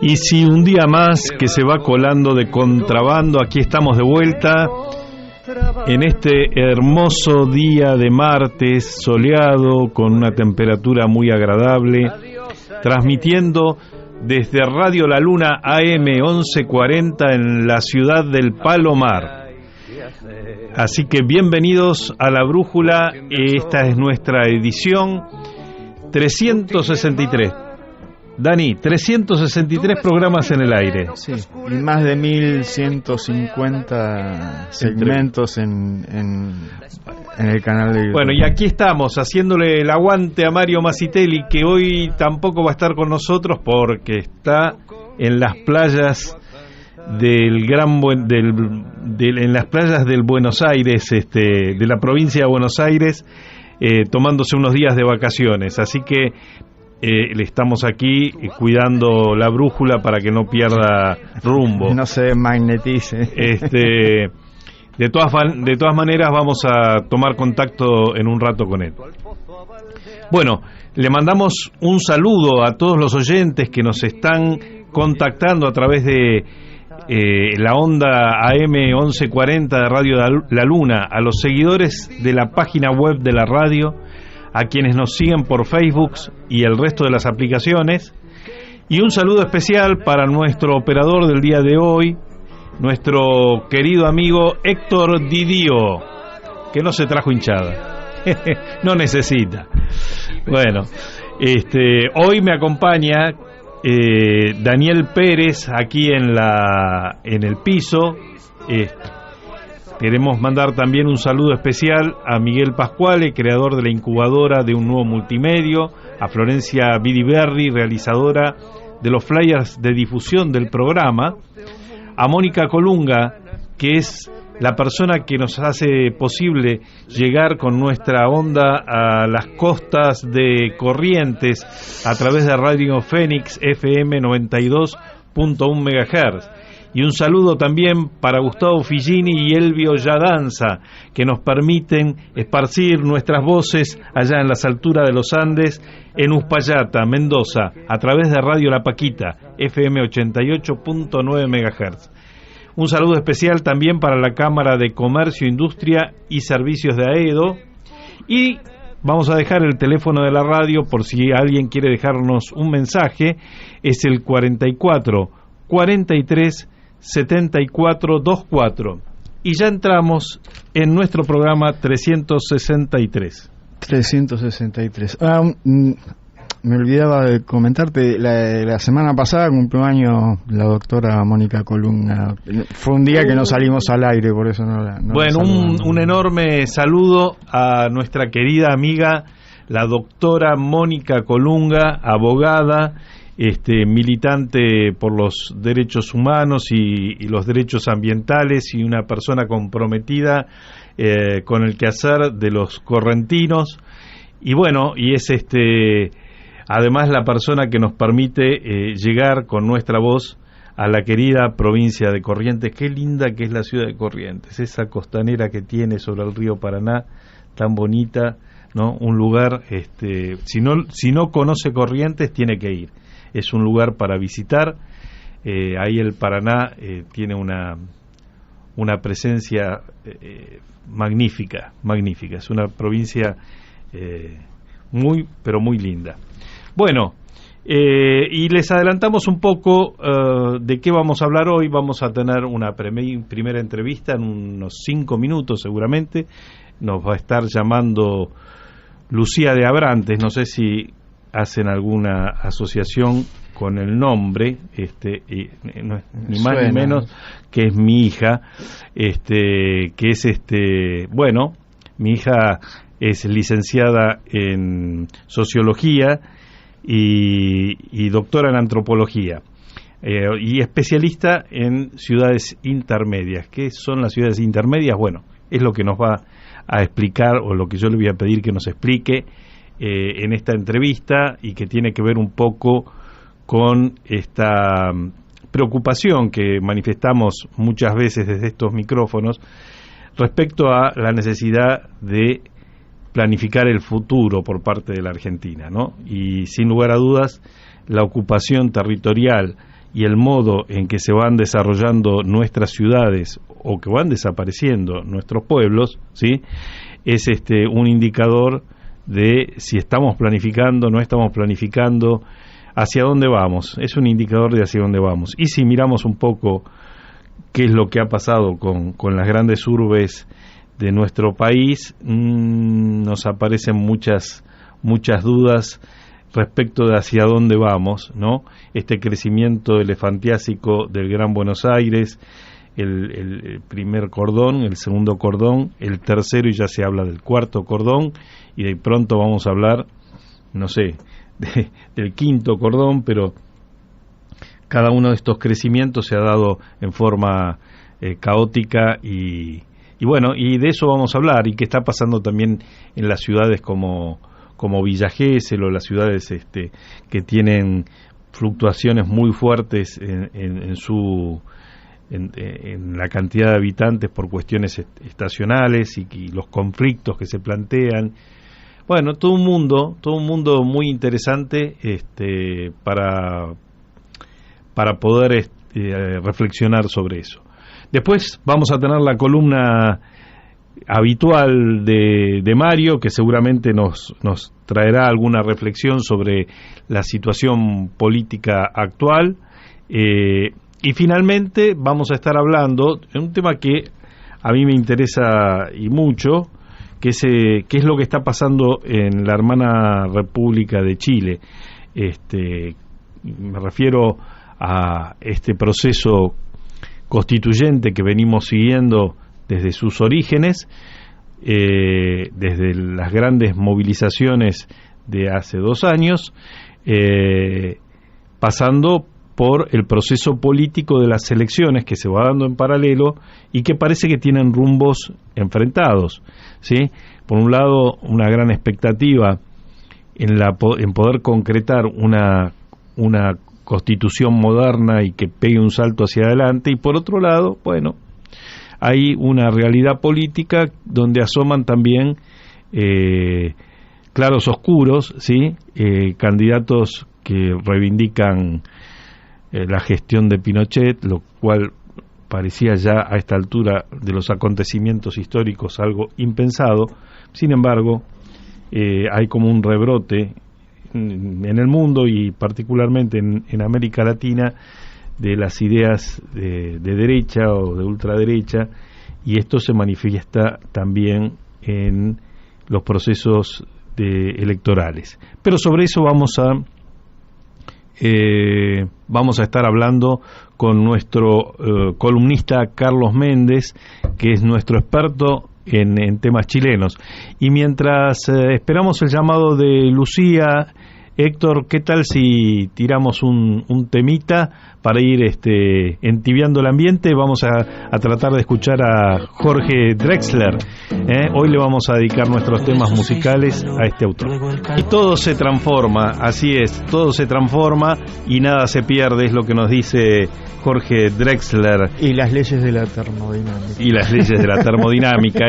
Y si un día más que se va colando de contrabando, aquí estamos de vuelta en este hermoso día de martes soleado con una temperatura muy agradable, transmitiendo desde Radio La Luna AM 1140 en la ciudad del Palomar. Así que bienvenidos a La Brújula, esta es nuestra edición 363. Dani, 363 programas en el aire. Sí, y más de 1150 segmentos en el canal de YouTube. Bueno, y aquí estamos haciéndole el aguante a Mario Masitelli, que hoy tampoco va a estar con nosotros porque está en las playas en las playas del Buenos Aires, de la provincia de Buenos Aires, tomándose unos días de vacaciones. Así que le estamos aquí cuidando la brújula para que no pierda rumbo. No se magnetice. De todas maneras vamos a tomar contacto en un rato con él. Bueno, le mandamos un saludo a todos los oyentes que nos están contactando a través de la onda AM 1140 de Radio La Luna, a los seguidores de la página web de la radio, a quienes nos siguen por Facebook y el resto de las aplicaciones, y un saludo especial para nuestro operador del día de hoy, nuestro querido amigo Héctor Didío, que no se trajo hinchada, no necesita. Bueno, hoy me acompaña Daniel Pérez aquí en el piso. Queremos mandar también un saludo especial a Miguel Pascuale, creador de la incubadora de un nuevo multimedio, a Florencia Vidiberri, realizadora de los flyers de difusión del programa, a Mónica Colunga, que es la persona que nos hace posible llegar con nuestra onda a las costas de Corrientes a través de Radio Fénix FM 92.1 MHz. Y un saludo también para Gustavo Figini y Elvio Yadanza, que nos permiten esparcir nuestras voces allá en las alturas de los Andes, en Uspallata, Mendoza, a través de Radio La Paquita, FM 88.9 MHz. Un saludo especial también para la Cámara de Comercio, Industria y Servicios de AEDO. Y vamos a dejar el teléfono de la radio por si alguien quiere dejarnos un mensaje. Es el 44 43 74 24. Y ya entramos en nuestro programa 363. 363. Me olvidaba de comentarte, la semana pasada cumplió años la doctora Mónica Colunga. Fue un día que no salimos al aire, por eso no bueno, un enorme saludo a nuestra querida amiga, la doctora Mónica Colunga, abogada, militante por los derechos humanos y los derechos ambientales, y una persona comprometida con el quehacer de los correntinos. Y bueno, y es además la persona que nos permite llegar con nuestra voz a la querida provincia de Corrientes. Qué linda que es la ciudad de Corrientes, esa costanera que tiene sobre el río Paraná, tan bonita, ¿no? Un lugar, si no conoce Corrientes, tiene que ir. Es un lugar para visitar. Ahí el Paraná tiene una presencia magnífica. Es una provincia muy, pero muy linda. Bueno, y les adelantamos un poco de qué vamos a hablar hoy. Vamos a tener una primera entrevista en unos 5 minutos seguramente. Nos va a estar llamando Lucía de Abrantes. No sé si hacen alguna asociación con el nombre, no es ni más ni menos que es mi hija, que es bueno, mi hija es licenciada en sociología y doctora en antropología, y especialista en ciudades intermedias. ¿Qué son las ciudades intermedias? Bueno, es lo que nos va a explicar, o lo que yo le voy a pedir que nos explique en esta entrevista, y que tiene que ver un poco con esta preocupación que manifestamos muchas veces desde estos micrófonos respecto a la necesidad de planificar el futuro por parte de la Argentina, ¿no? Y sin lugar a dudas, la ocupación territorial y el modo en que se van desarrollando nuestras ciudades o que van desapareciendo nuestros pueblos, ¿sí? Es un indicador de si estamos planificando, no estamos planificando, hacia dónde vamos. Es un indicador de hacia dónde vamos. Y si miramos un poco qué es lo que ha pasado con las grandes urbes de nuestro país, nos aparecen muchas dudas respecto de hacia dónde vamos, ¿no? Este crecimiento elefantiásico del Gran Buenos Aires, el primer cordón, el segundo cordón, el tercero, y ya se habla del cuarto cordón, y de pronto vamos a hablar, no sé, del quinto cordón, pero cada uno de estos crecimientos se ha dado en forma caótica y bueno, y de eso vamos a hablar, y qué está pasando también en las ciudades como Villa Gesell, o las ciudades que tienen fluctuaciones muy fuertes en la cantidad de habitantes por cuestiones estacionales y los conflictos que se plantean. Bueno, todo un mundo muy interesante para poder reflexionar sobre eso. Después vamos a tener la columna habitual de Mario, que seguramente nos traerá alguna reflexión sobre la situación política actual, y finalmente vamos a estar hablando de un tema que a mí me interesa y mucho, que es lo que está pasando en la hermana República de Chile. Me refiero a este proceso constituyente que venimos siguiendo desde sus orígenes, desde las grandes movilizaciones de hace 2 años, pasando por el proceso político de las elecciones que se va dando en paralelo y que parece que tienen rumbos enfrentados, ¿sí? Por un lado, una gran expectativa en poder concretar una constitución moderna y que pegue un salto hacia adelante, y por otro lado, bueno, hay una realidad política donde asoman también claros oscuros, ¿sí? Candidatos que reivindican la gestión de Pinochet, lo cual parecía ya a esta altura de los acontecimientos históricos algo impensado. Sin embargo, hay como un rebrote en el mundo y particularmente en América Latina de las ideas de derecha o de ultraderecha, y esto se manifiesta también en los procesos electorales. Pero sobre eso vamos a estar hablando con nuestro columnista Carlos Méndez, que es nuestro experto en temas chilenos. Y mientras esperamos el llamado de Lucía, Héctor, ¿qué tal si tiramos un temita para ir entibiando el ambiente? Vamos a tratar de escuchar a Jorge Drexler. Hoy le vamos a dedicar nuestros temas musicales a este autor. Y todo se transforma, así es, todo se transforma y nada se pierde, es lo que nos dice Jorge Drexler. Y las leyes de la termodinámica. Y las leyes de la termodinámica.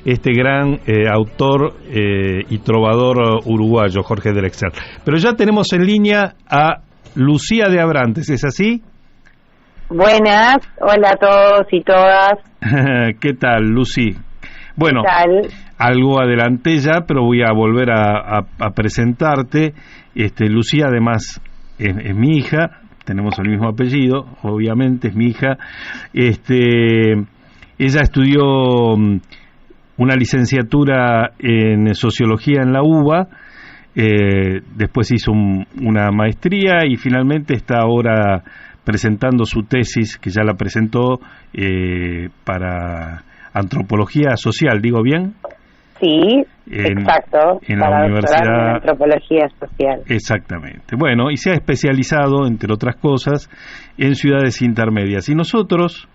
Este gran autor y trovador uruguayo, Jorge Drexler. Pero ya tenemos en línea a Lucía de Abrantes, ¿es así? Buenas, hola a todos y todas. ¿Qué tal, Lucy? Bueno, ¿qué tal? Algo adelanté ya, pero voy a volver a presentarte. Lucía además es mi hija, tenemos el mismo apellido, obviamente es mi hija. Ella estudió una licenciatura en sociología en la UBA. Después hizo una maestría y finalmente está ahora presentando su tesis, que ya la presentó, para antropología social, ¿digo bien? Sí, exacto, en para la Universidad de Antropología Social. Exactamente. Bueno, y se ha especializado, entre otras cosas, en ciudades intermedias. Y nosotros,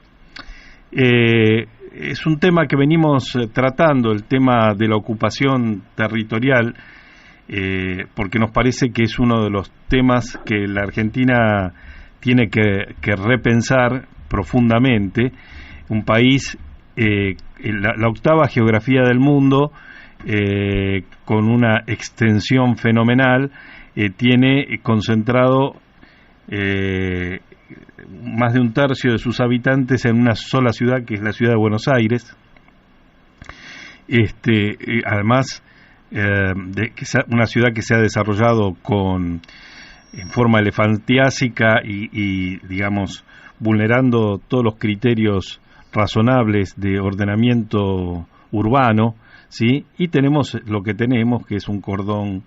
es un tema que venimos tratando, el tema de la ocupación territorial, porque nos parece que es uno de los temas que la Argentina tiene que repensar profundamente. Un país, la octava geografía del mundo, con una extensión fenomenal, tiene concentrado más de un tercio de sus habitantes en una sola ciudad, que es la ciudad de Buenos Aires. Además, una ciudad que se ha desarrollado en forma elefantiásica y digamos, vulnerando todos los criterios razonables de ordenamiento urbano, ¿sí? Y tenemos lo que tenemos, que es un cordón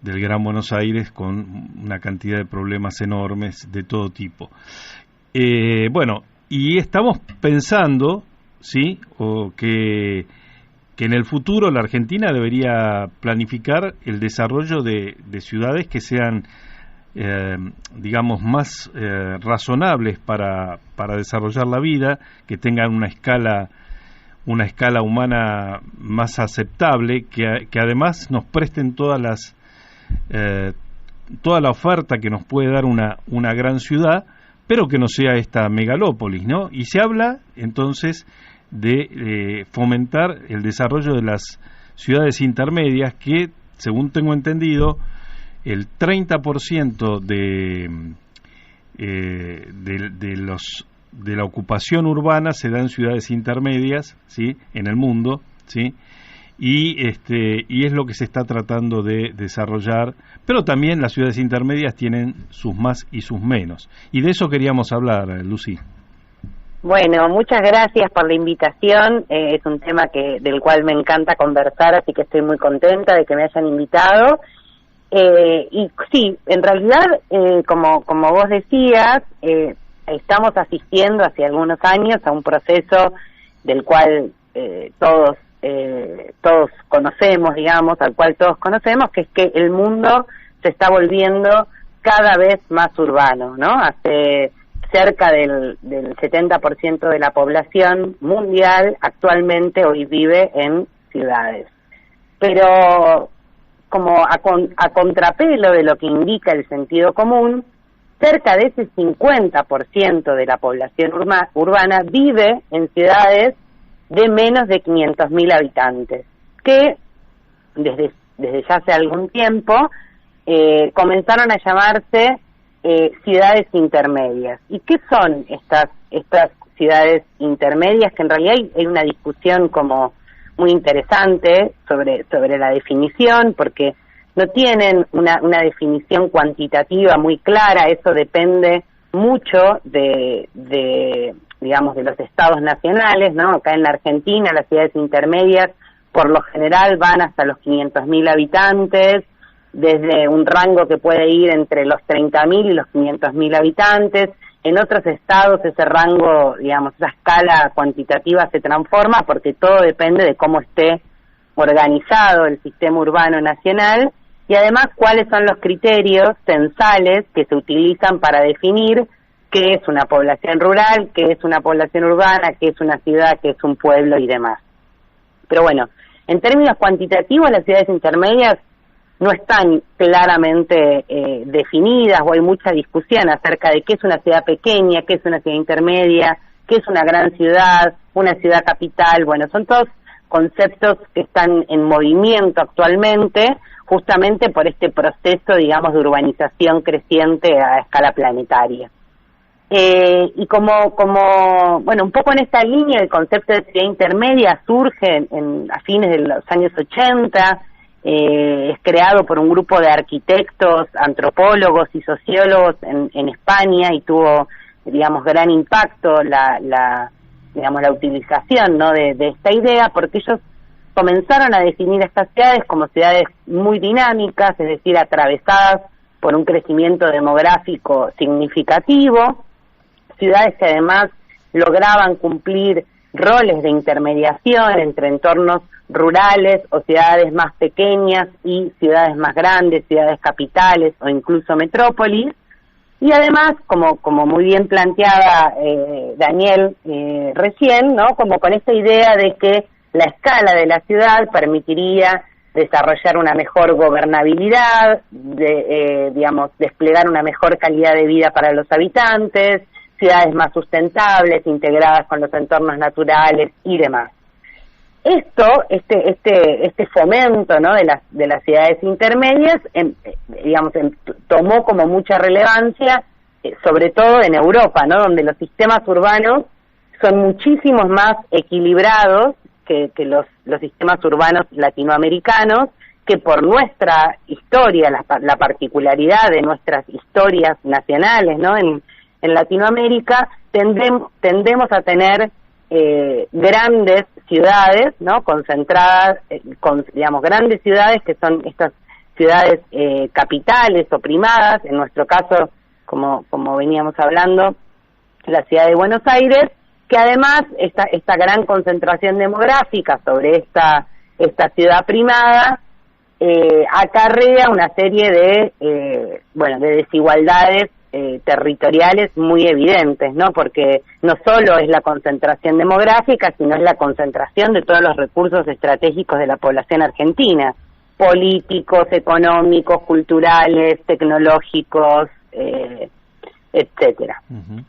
del Gran Buenos Aires con una cantidad de problemas enormes de todo tipo. Bueno, y estamos pensando, ¿sí?, que en el futuro la Argentina debería planificar el desarrollo de ciudades que sean, digamos, más razonables para desarrollar la vida, que tengan una escala humana más aceptable, que además nos presten toda la oferta que nos puede dar una gran ciudad, pero que no sea esta megalópolis, ¿no? Y se habla entonces de fomentar el desarrollo de las ciudades intermedias, que, según tengo entendido, el 30% de la ocupación urbana se da en ciudades intermedias, ¿sí?, en el mundo, ¿sí? Y es lo que se está tratando de desarrollar, pero también las ciudades intermedias tienen sus más y sus menos. Y de eso queríamos hablar, Lucy. Bueno, muchas gracias por la invitación. Es un tema del cual me encanta conversar, así que estoy muy contenta de que me hayan invitado. Y sí, en realidad, como vos decías, estamos asistiendo hace algunos años a un proceso del cual todos conocemos, digamos, al cual todos conocemos, que es que el mundo se está volviendo cada vez más urbano, ¿no? Hace cerca del 70% de la población mundial actualmente hoy vive en ciudades. Pero como a contrapelo de lo que indica el sentido común, cerca de ese 50% de la población urbana vive en ciudades de menos de 500.000 habitantes, que desde ya hace algún tiempo comenzaron a llamarse ciudades intermedias. ¿Y qué son estas ciudades intermedias? Que en realidad hay una discusión como muy interesante sobre la definición, porque no tienen una definición cuantitativa muy clara. Eso depende mucho de digamos, de los estados nacionales, ¿no? Acá en la Argentina las ciudades intermedias por lo general van hasta los 500.000 habitantes, desde un rango que puede ir entre los 30.000 y los 500.000 habitantes. En otros estados ese rango, digamos, esa escala cuantitativa se transforma porque todo depende de cómo esté organizado el sistema urbano nacional y además cuáles son los criterios censales que se utilizan para definir qué es una población rural, qué es una población urbana, qué es una ciudad, qué es un pueblo y demás. Pero bueno, en términos cuantitativos las ciudades intermedias no están claramente definidas, o hay mucha discusión acerca de qué es una ciudad pequeña, qué es una ciudad intermedia, qué es una gran ciudad, una ciudad capital. Bueno, son todos conceptos que están en movimiento actualmente, justamente por este proceso, digamos, de urbanización creciente a escala planetaria. Y como bueno, un poco en esta línea el concepto de ciudad intermedia surge a fines de los años 80, es creado por un grupo de arquitectos, antropólogos y sociólogos en España y tuvo, digamos, gran impacto la utilización, ¿no?, de esta idea, porque ellos comenzaron a definir estas ciudades como ciudades muy dinámicas, es decir, atravesadas por un crecimiento demográfico significativo, ciudades que además lograban cumplir roles de intermediación entre entornos rurales o ciudades más pequeñas y ciudades más grandes, ciudades capitales o incluso metrópolis. Y además, como muy bien planteaba Daniel recién, ¿no?, como con esta idea de que la escala de la ciudad permitiría desarrollar una mejor gobernabilidad, digamos, desplegar una mejor calidad de vida para los habitantes, ciudades más sustentables, integradas con los entornos naturales y demás. Esto, este fomento, ¿no?, de las ciudades intermedias, digamos, tomó como mucha relevancia sobre todo en Europa, ¿no? Donde los sistemas urbanos son muchísimos más equilibrados que los sistemas urbanos latinoamericanos, que por nuestra historia, la particularidad de nuestras historias nacionales, ¿no? En Latinoamérica tendemos a tener grandes ciudades, ¿no? Concentradas, digamos, grandes ciudades que son estas ciudades capitales o primadas, en nuestro caso, como veníamos hablando, la ciudad de Buenos Aires, que además esta gran concentración demográfica sobre esta ciudad primada acarrea una serie de desigualdades territoriales muy evidentes, ¿no? Porque no solo es la concentración demográfica, sino es la concentración de todos los recursos estratégicos de la población argentina, políticos, económicos, culturales, tecnológicos, etcétera. Uh-huh.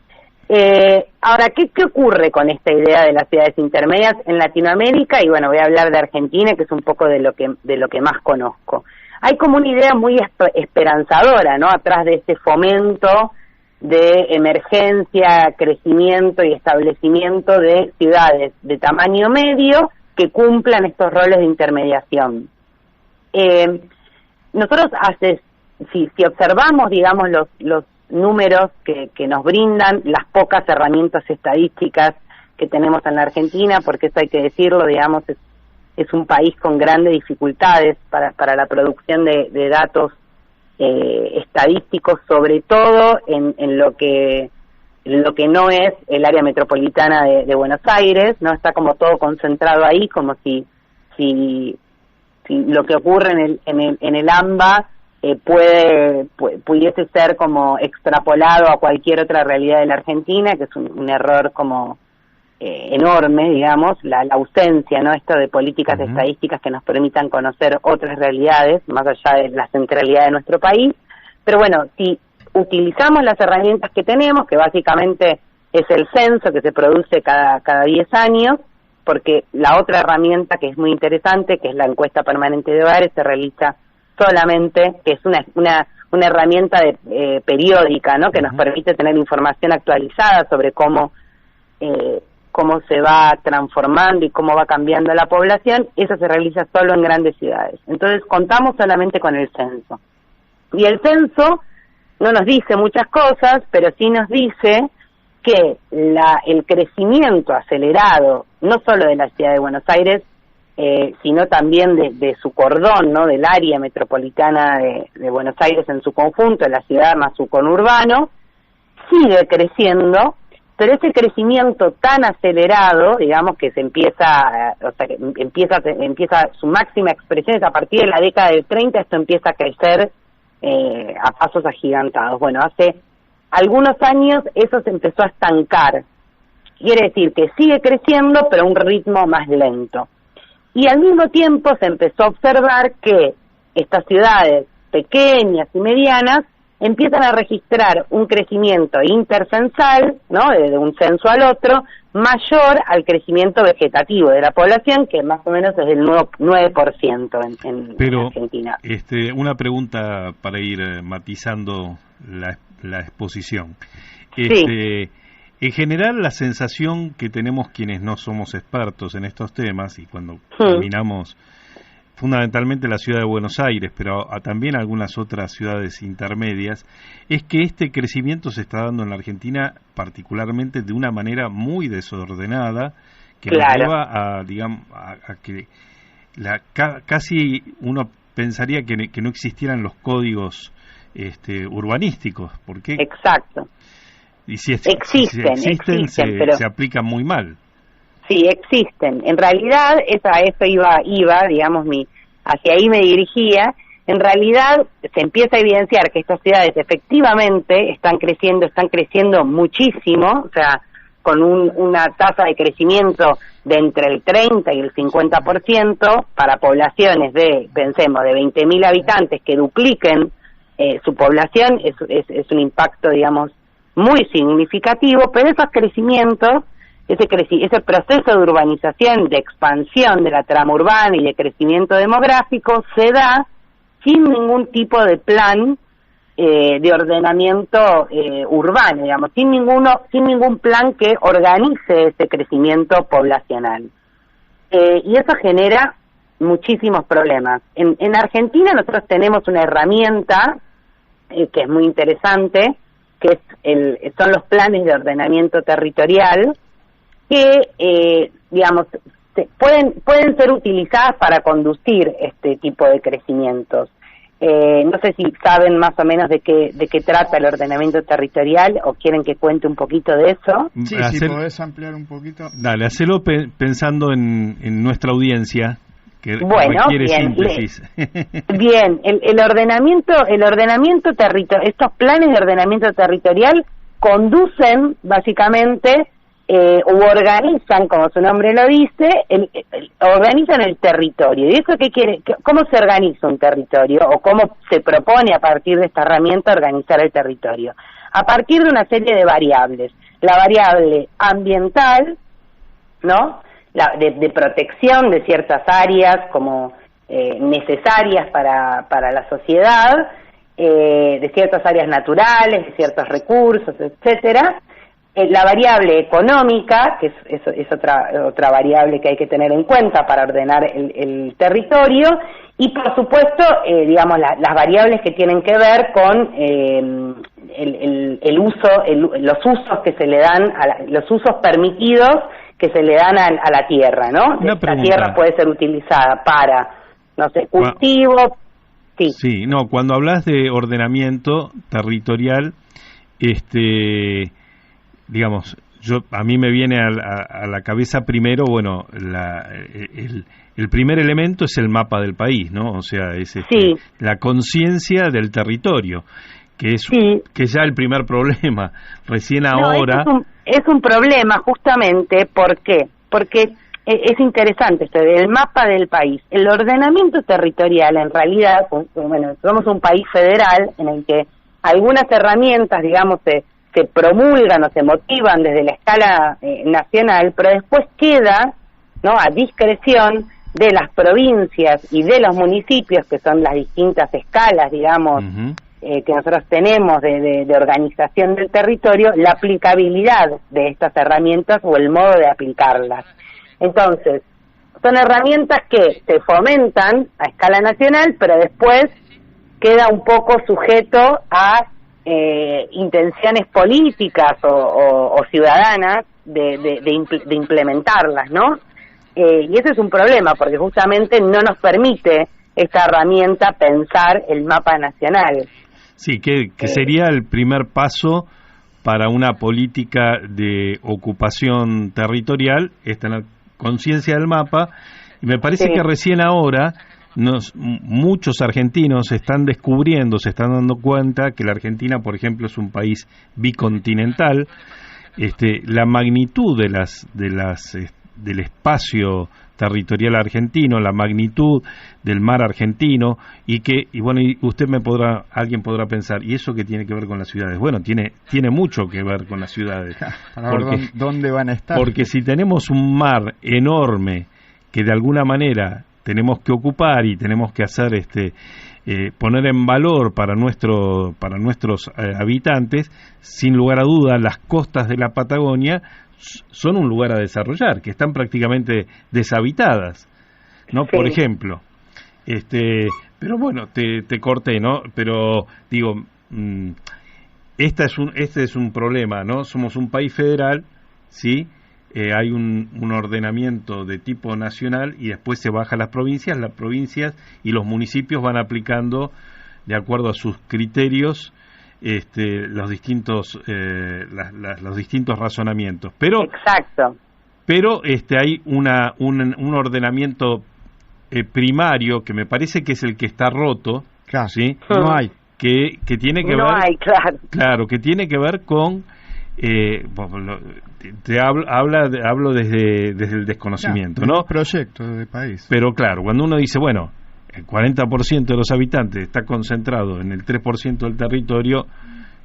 Ahora, ¿qué ocurre con esta idea de las ciudades intermedias en Latinoamérica? Y bueno, voy a hablar de Argentina, que es un poco de lo que más conozco. Hay como una idea muy esperanzadora, ¿no? Atrás de este fomento de emergencia, crecimiento y establecimiento de ciudades de tamaño medio que cumplan estos roles de intermediación. Nosotros si observamos, digamos, los números que nos brindan las pocas herramientas estadísticas que tenemos en la Argentina, porque eso hay que decirlo, digamos, es un país con grandes dificultades para la producción de datos estadísticos, sobre todo en lo que no es el área metropolitana de Buenos Aires, no está como todo concentrado ahí, como si lo que ocurre en el AMBA pudiese ser como extrapolado a cualquier otra realidad de la Argentina, que es un error como enorme, digamos, la ausencia, ¿no? Esto de políticas Uh-huh. estadísticas que nos permitan conocer otras realidades, más allá de la centralidad de nuestro país. Pero bueno, si utilizamos las herramientas que tenemos, que básicamente es el censo que se produce cada 10 años, porque la otra herramienta que es muy interesante, que es la encuesta permanente de hogares, se realiza solamente, que es una herramienta periódica, ¿no? Que nos permite tener información actualizada sobre cómo se va transformando y cómo va cambiando la población. Eso se realiza solo en grandes ciudades. Entonces contamos solamente con el censo. Y el censo no nos dice muchas cosas, pero sí nos dice que el crecimiento acelerado, no solo de la ciudad de Buenos Aires, sino también de su cordón, ¿no? Del área metropolitana de Buenos Aires en su conjunto, la ciudad más su conurbano, sigue creciendo, pero ese crecimiento tan acelerado, digamos, que empieza su máxima expresión es a partir de la década del 30, esto empieza a crecer a pasos agigantados. Bueno, hace algunos años eso se empezó a estancar, quiere decir que sigue creciendo, pero a un ritmo más lento. Y al mismo tiempo se empezó a observar que estas ciudades pequeñas y medianas empiezan a registrar un crecimiento intercensal, ¿no? De un censo al otro, mayor al crecimiento vegetativo de la población, que más o menos es del 9% en Argentina. Una pregunta para ir matizando la exposición. Sí. En general, la sensación que tenemos quienes no somos expertos en estos temas, y cuando caminamos fundamentalmente la ciudad de Buenos Aires, pero también algunas otras ciudades intermedias, es que este crecimiento se está dando en la Argentina particularmente de una manera muy desordenada, que nos lleva a que casi uno pensaría que no existieran los códigos urbanísticos. ¿Por qué? Exacto. Y si existen, pero se aplican muy mal. Sí, existen. En realidad, a eso iba, digamos, hacia ahí me dirigía. En realidad, se empieza a evidenciar que estas ciudades efectivamente están creciendo muchísimo, o sea, con una tasa de crecimiento de entre el 30 y el 50% para poblaciones de 20.000 habitantes que dupliquen su población, es un impacto, digamos, muy significativo, pero esos crecimientos, ese proceso de urbanización, de expansión de la trama urbana y de crecimiento demográfico se da sin ningún tipo de plan de ordenamiento urbano, digamos, sin ningún plan que organice ese crecimiento poblacional. Y eso genera muchísimos problemas. En Argentina nosotros tenemos una herramienta que es muy interesante, que son los planes de ordenamiento territorial, que, digamos, pueden ser utilizadas para conducir este tipo de crecimientos. No sé si saben más o menos de qué trata el ordenamiento territorial o quieren que cuente un poquito de eso. Sí, si podés ampliar un poquito. Dale, hacelo pensando en nuestra audiencia, que bueno, requiere bien, síntesis. Bien, el ordenamiento territorial, estos planes de ordenamiento territorial conducen básicamente u organizan, como su nombre lo dice, organizan el territorio. ¿Y eso qué quiere? ¿Cómo se organiza un territorio o cómo se propone a partir de esta herramienta organizar el territorio? A partir de una serie de variables. La variable ambiental, ¿no? De protección de ciertas áreas como necesarias para la sociedad, de ciertas áreas naturales, de ciertos recursos, etcétera. La variable económica, que es otra variable que hay que tener en cuenta para ordenar el territorio, y por supuesto, digamos, las variables que tienen que ver con los usos que se le dan, los usos permitidos que se le dan a la tierra, ¿no? Una la pregunta. tierra puede ser utilizada para, no sé, cultivo. Sí, no, cuando hablas de ordenamiento territorial, digamos, a mí me viene a la cabeza primero, bueno, el primer elemento es el mapa del país, ¿no? O sea, es la conciencia del territorio, que es ya el primer problema. Recién ahora... Es un problema justamente, ¿por qué? Porque es interesante esto del mapa del país. El ordenamiento territorial, en realidad, bueno, somos un país federal en el que algunas herramientas, digamos, se promulgan o se motivan desde la escala nacional, pero después queda, ¿no?, a discreción de las provincias y de los municipios, que son las distintas escalas, digamos, que nosotros tenemos de organización del territorio, la aplicabilidad de estas herramientas o el modo de aplicarlas. Entonces, son herramientas que se fomentan a escala nacional, pero después queda un poco sujeto a intenciones políticas o ciudadanas de implementarlas, ¿no? Y ese es un problema, porque justamente no nos permite esta herramienta pensar el mapa nacional. Sí, que sería el primer paso para una política de ocupación territorial, esta conciencia del mapa, y me parece que recién ahora muchos argentinos están descubriendo, se están dando cuenta que la Argentina, por ejemplo, es un país bicontinental. La magnitud del espacio territorial argentino, la magnitud del mar argentino, y bueno, y alguien podrá pensar, ¿y eso qué tiene que ver con las ciudades? Bueno, tiene mucho que ver con las ciudades. Porque, ¿dónde van a estar? Porque si tenemos un mar enorme que de alguna manera tenemos que ocupar y tenemos que hacer poner en valor para nuestros habitantes, sin lugar a duda las costas de la Patagonia son un lugar a desarrollar, que están prácticamente deshabitadas, ¿no? Por ejemplo, pero bueno, te corté, ¿no? Pero digo, este es un problema, ¿no? Somos un país federal, ¿sí? Hay un ordenamiento de tipo nacional y después se baja a las provincias y los municipios van aplicando de acuerdo a sus criterios los distintos razonamientos. Pero exacto. Pero hay un ordenamiento primario que me parece que es el que está roto, ¿sí? No hay, que tiene que claro, que tiene que ver con hablo desde el desconocimiento, ¿no? Proyecto de país. Pero claro, cuando uno dice, bueno, el 40% de los habitantes está concentrado en el 3% del territorio,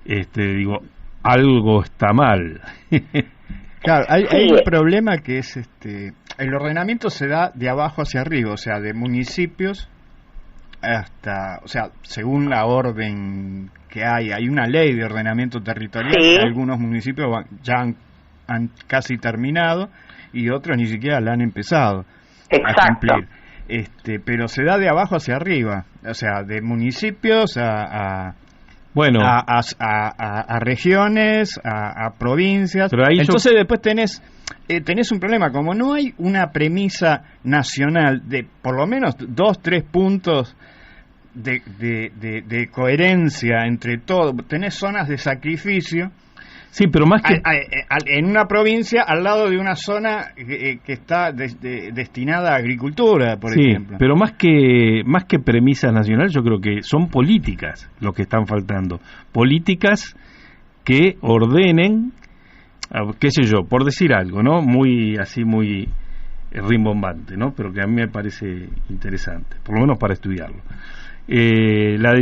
digo, algo está mal. Claro, hay un problema que es el ordenamiento se da de abajo hacia arriba, o sea, de municipios hasta, o sea, según la orden que hay una ley de ordenamiento territorial, sí. que algunos municipios ya han casi terminado y otros ni siquiera la han empezado Exacto. a cumplir. Pero se da de abajo hacia arriba, o sea, de municipios a regiones, a provincias. Pero ahí entonces después tenés un problema, como no hay una premisa nacional de por lo menos 2-3 puntos de coherencia entre todo, tenés zonas de sacrificio. Sí, pero más que en una provincia al lado de una zona que está destinada a agricultura, por ejemplo. Pero más que premisas nacionales, yo creo que son políticas lo que están faltando. Políticas que ordenen, qué sé yo, por decir algo, ¿no? Muy rimbombante, ¿no? Pero que a mí me parece interesante, por lo menos para estudiarlo. La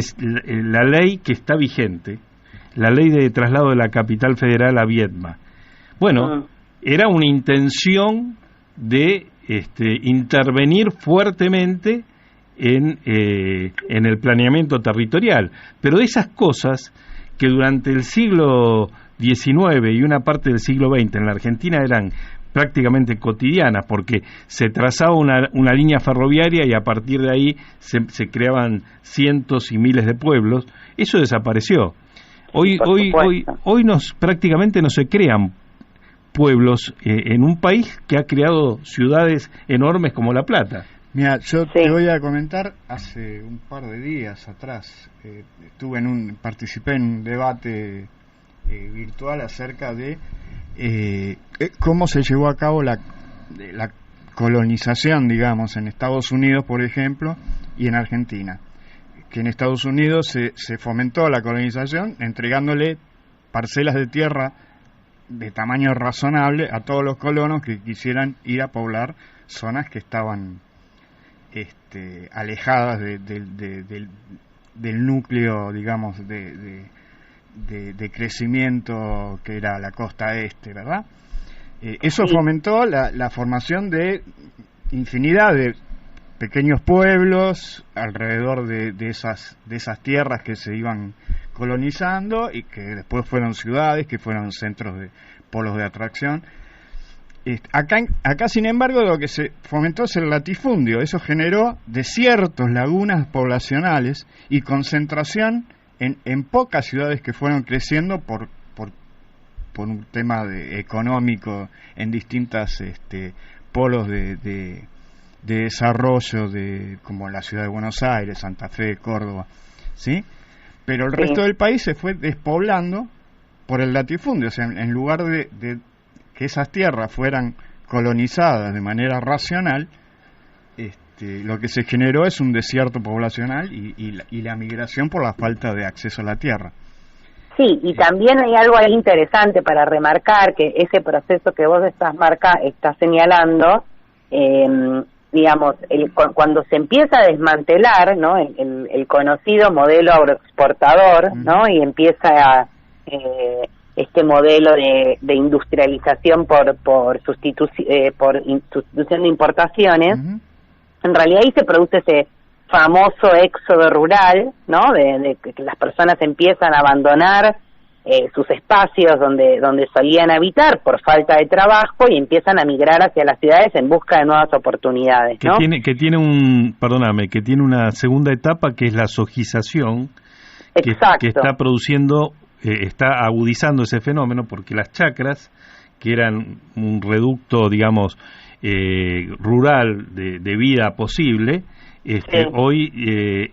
ley que está vigente, la ley de traslado de la capital federal a Viedma. Bueno, era una intención de intervenir fuertemente en el planeamiento territorial, pero de esas cosas que durante el siglo XIX y una parte del siglo XX en la Argentina eran prácticamente cotidianas, porque se trazaba una línea ferroviaria y a partir de ahí se creaban cientos y miles de pueblos, eso desapareció. Hoy prácticamente no se crean pueblos en un país que ha creado ciudades enormes como La Plata. Mira, yo te voy a comentar, hace un par de días atrás participé en un debate virtual acerca de cómo se llevó a cabo la colonización, digamos, en Estados Unidos, por ejemplo, y en Argentina. Que en Estados Unidos se fomentó la colonización entregándole parcelas de tierra de tamaño razonable a todos los colonos que quisieran ir a poblar zonas que estaban alejadas del núcleo, digamos, de crecimiento que era la costa este, ¿verdad? Eso fomentó la formación de infinidad de pequeños pueblos alrededor de esas tierras que se iban colonizando y que después fueron ciudades, que fueron centros de polos de atracción. Acá, sin embargo, lo que se fomentó es el latifundio. Eso generó desiertos, lagunas poblacionales y concentración en pocas ciudades que fueron creciendo por un tema económico en distintas polos de desarrollo como la ciudad de Buenos Aires, Santa Fe, Córdoba, ¿sí? Pero el resto del país se fue despoblando por el latifundio, o sea, en lugar de que esas tierras fueran colonizadas de manera racional, lo que se generó es un desierto poblacional y la migración por la falta de acceso a la tierra. Sí, y también hay algo ahí interesante para remarcar, que ese proceso que vos estás señalando, digamos, cuando se empieza a desmantelar, ¿no?, el conocido modelo agroexportador, ¿no?, y empieza este modelo de industrialización por sustitución de importaciones, en realidad ahí se produce ese famoso éxodo rural, ¿no?, de que las personas empiezan a abandonar sus espacios donde solían habitar por falta de trabajo y empiezan a migrar hacia las ciudades en busca de nuevas oportunidades, ¿no? Que tiene una segunda etapa, que es la sojización, que está produciendo, está agudizando ese fenómeno, porque las chacras, que eran un reducto, digamos, rural de vida posible, hoy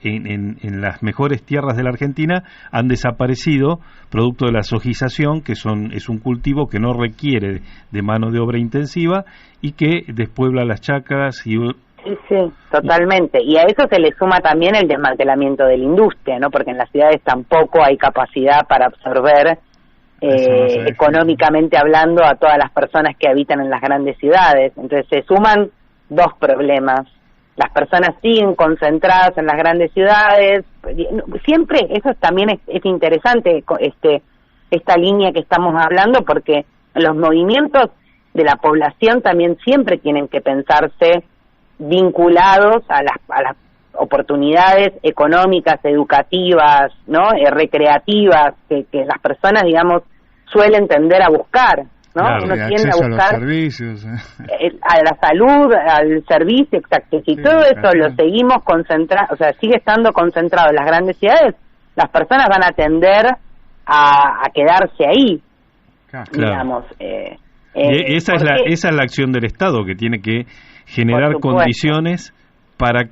en las mejores tierras de la Argentina han desaparecido producto de la sojización, que es un cultivo que no requiere de mano de obra intensiva y que despuebla las chacras Sí, totalmente. Y a eso se le suma también el desmantelamiento de la industria, ¿no? Porque en las ciudades tampoco hay capacidad para absorber económicamente hablando a todas las personas que habitan en las grandes ciudades. Entonces se suman dos problemas. Las personas siguen concentradas en las grandes ciudades. Siempre, eso también es interesante, esta línea que estamos hablando, porque los movimientos de la población también siempre tienen que pensarse vinculados a las oportunidades económicas, educativas, ¿no? Recreativas, que las personas, digamos, suelen tender a buscar, ¿no? Claro, uno tiende a acceso buscar a los servicios. a la salud, al servicio, exacto. Si todo eso lo seguimos concentrado, o sea, sigue estando concentrado en las grandes ciudades, las personas van a tender a quedarse ahí, digamos. Y esa es la acción del Estado, que tiene que generar condiciones para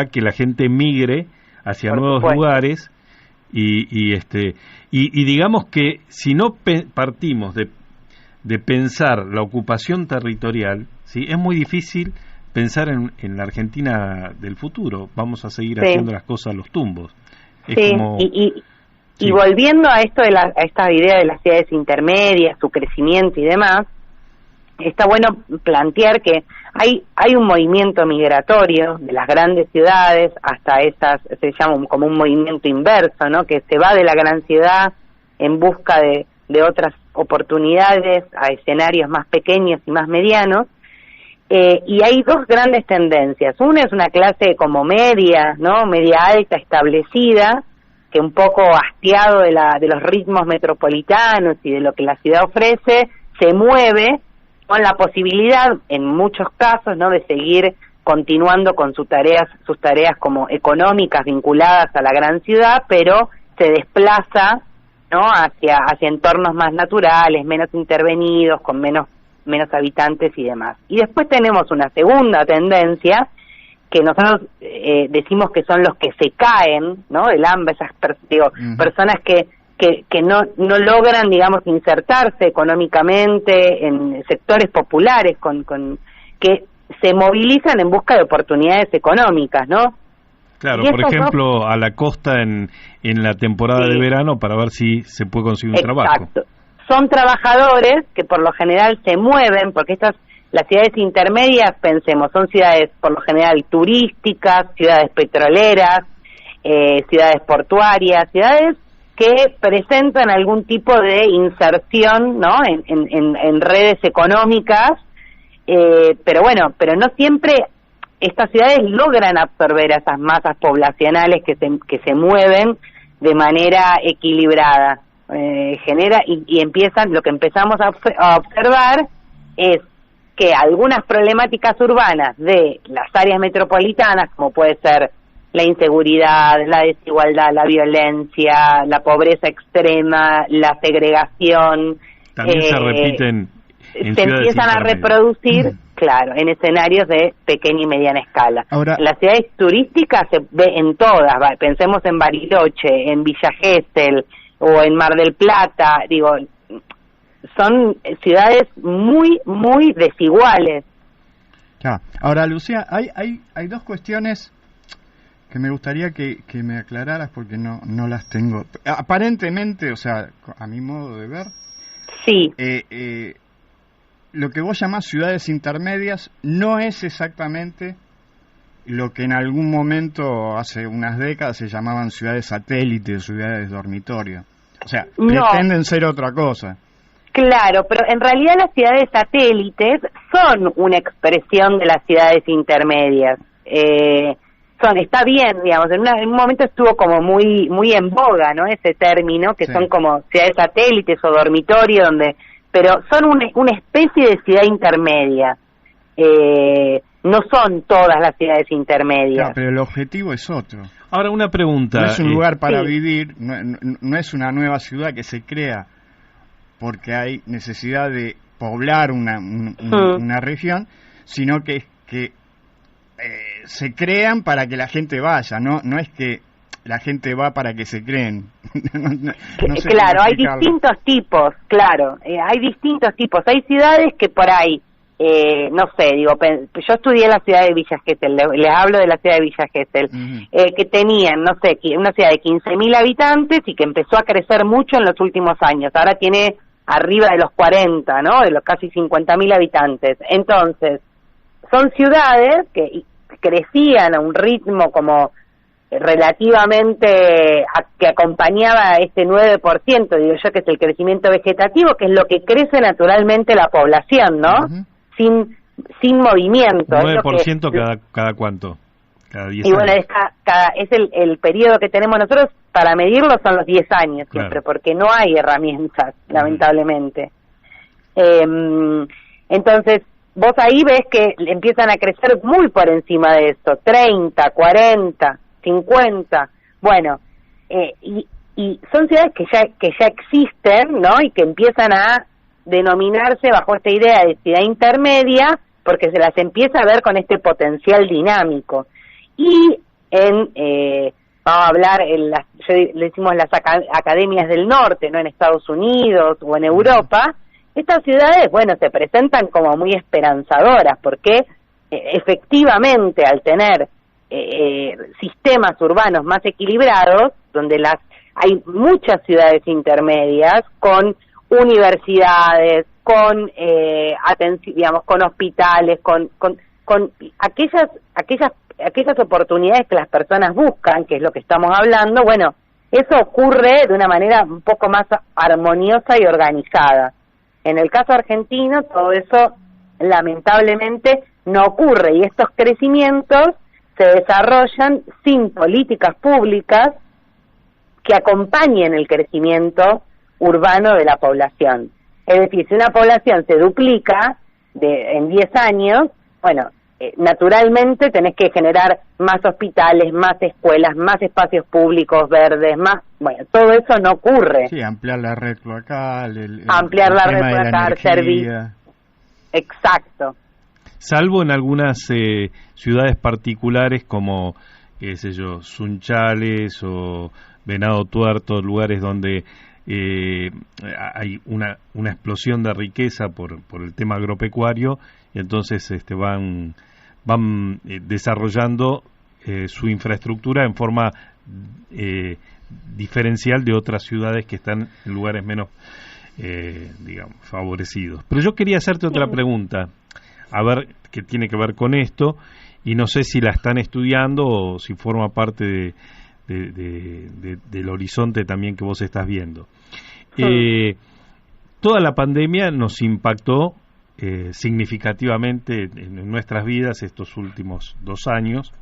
que la gente migre hacia nuevos lugares y digamos que si no partimos de pensar la ocupación territorial, ¿sí? Es muy difícil pensar en la Argentina del futuro. Vamos a seguir haciendo las cosas a los tumbos. Es como... Y volviendo a esto a esta idea de las ciudades intermedias, su crecimiento y demás, está bueno plantear que hay un movimiento migratorio de las grandes ciudades hasta estas, se llama como un movimiento inverso, ¿no? Que se va de la gran ciudad en busca de otras oportunidades a escenarios más pequeños y más medianos, y hay dos grandes tendencias. Una es una clase como media, ¿no? Media alta, establecida, que un poco hastiado de los ritmos metropolitanos y de lo que la ciudad ofrece, se mueve con la posibilidad, en muchos casos, ¿no? De seguir continuando con sus tareas como económicas vinculadas a la gran ciudad, pero se desplaza, ¿no? hacia entornos más naturales, menos intervenidos, con menos habitantes y demás. Y después tenemos una segunda tendencia, que nosotros decimos que son los que se caen, ¿no? Del hambre, esas personas que no logran, digamos, insertarse económicamente en sectores populares, que se movilizan en busca de oportunidades económicas, ¿no? Claro, por ejemplo, a la costa en la temporada de verano para ver si se puede conseguir un trabajo. Exacto. Son trabajadores que por lo general se mueven, porque las ciudades intermedias, pensemos, son ciudades por lo general turísticas, ciudades petroleras, ciudades portuarias, ciudades que presentan algún tipo de inserción, ¿no? en redes económicas, pero no siempre estas ciudades logran absorber a esas masas poblacionales que se mueven de manera equilibrada. Empiezan, lo que empezamos a observar es que algunas problemáticas urbanas de las áreas metropolitanas, como puede ser la inseguridad, la desigualdad, la violencia, la pobreza extrema, la segregación, también se repiten en se empiezan a reproducir, claro, en escenarios de pequeña y mediana escala. Ahora, las ciudades turísticas se ve en todas, pensemos en Bariloche, en Villa Gesell o en Mar del Plata, son ciudades muy, muy desiguales. Ahora, Lucía, hay dos cuestiones que me gustaría que me aclararas porque no las tengo. Aparentemente, o sea, a mi modo de ver, sí. Lo que vos llamás ciudades intermedias no es exactamente lo que en algún momento, hace unas décadas, se llamaban ciudades satélites, ciudades dormitorio. O sea, pretenden ser otra cosa. Claro, pero en realidad las ciudades satélites son una expresión de las ciudades intermedias. Está bien, digamos, en un momento estuvo como muy en boga, ¿no? Ese término, que son como ciudades satélites o dormitorio, pero son una especie de ciudad intermedia. No son todas las ciudades intermedias. Claro, pero el objetivo es otro. Ahora una pregunta. No es un lugar para vivir, no es una nueva ciudad que se crea porque hay necesidad de poblar una región, sino que se crean para que la gente vaya, no es que la gente va para que se creen. No sé, claro, hay distintos tipos, hay ciudades que por ahí, no sé, yo estudié en la ciudad de Villa Gesell, les hablo de la ciudad de Villa Gesell, que tenían, no sé, una ciudad de 15.000 habitantes y que empezó a crecer mucho en los últimos años, ahora tiene arriba de los 40, ¿no? De los casi 50.000 habitantes. Entonces, son ciudades que crecían a un ritmo como relativamente que acompañaba este 9%, digo yo, que es el crecimiento vegetativo, que es lo que crece naturalmente la población, ¿no? Sin movimiento. 9% cada cuánto. Cada 10 y bueno, años. es el periodo que tenemos nosotros para medirlo, son los 10 años siempre, Claro. porque no hay herramientas, lamentablemente. Entonces, vos ahí ves que empiezan a crecer muy por encima de esto, 30, 40, 50, bueno, y son ciudades que ya existen, ¿no? Y que empiezan a denominarse bajo esta idea de ciudad intermedia, porque se las empieza a ver con este potencial dinámico. Y vamos a hablar, le decimos las academias del norte, ¿no? En Estados Unidos o en Europa, estas ciudades, bueno, se presentan como muy esperanzadoras, porque efectivamente al tener sistemas urbanos más equilibrados, donde hay muchas ciudades intermedias con universidades, con digamos, con hospitales, con aquellas oportunidades que las personas buscan, que es lo que estamos hablando, bueno, eso ocurre de una manera un poco más armoniosa y organizada. En el caso argentino, todo eso lamentablemente no ocurre, y estos crecimientos se desarrollan sin políticas públicas que acompañen el crecimiento urbano de la población. Es decir, si una población se duplica en 10 años, bueno, naturalmente tenés que generar más hospitales, más escuelas, más espacios públicos verdes, más, bueno, todo eso no ocurre. Sí, ampliar la red cloacal, ampliar la red tema de la cloacal, energía. Exacto. Salvo en algunas ciudades particulares como, qué sé yo, Sunchales o Venado Tuerto, lugares donde hay una explosión de riqueza por el tema agropecuario, y entonces van desarrollando su infraestructura en forma diferencial de otras ciudades que están en lugares menos digamos, favorecidos. Pero yo quería hacerte otra pregunta, a ver, que tiene que ver con esto, y no sé si la están estudiando o si forma parte del horizonte también que vos estás viendo. Toda la pandemia nos impactó significativamente en nuestras vidas estos últimos 2 años,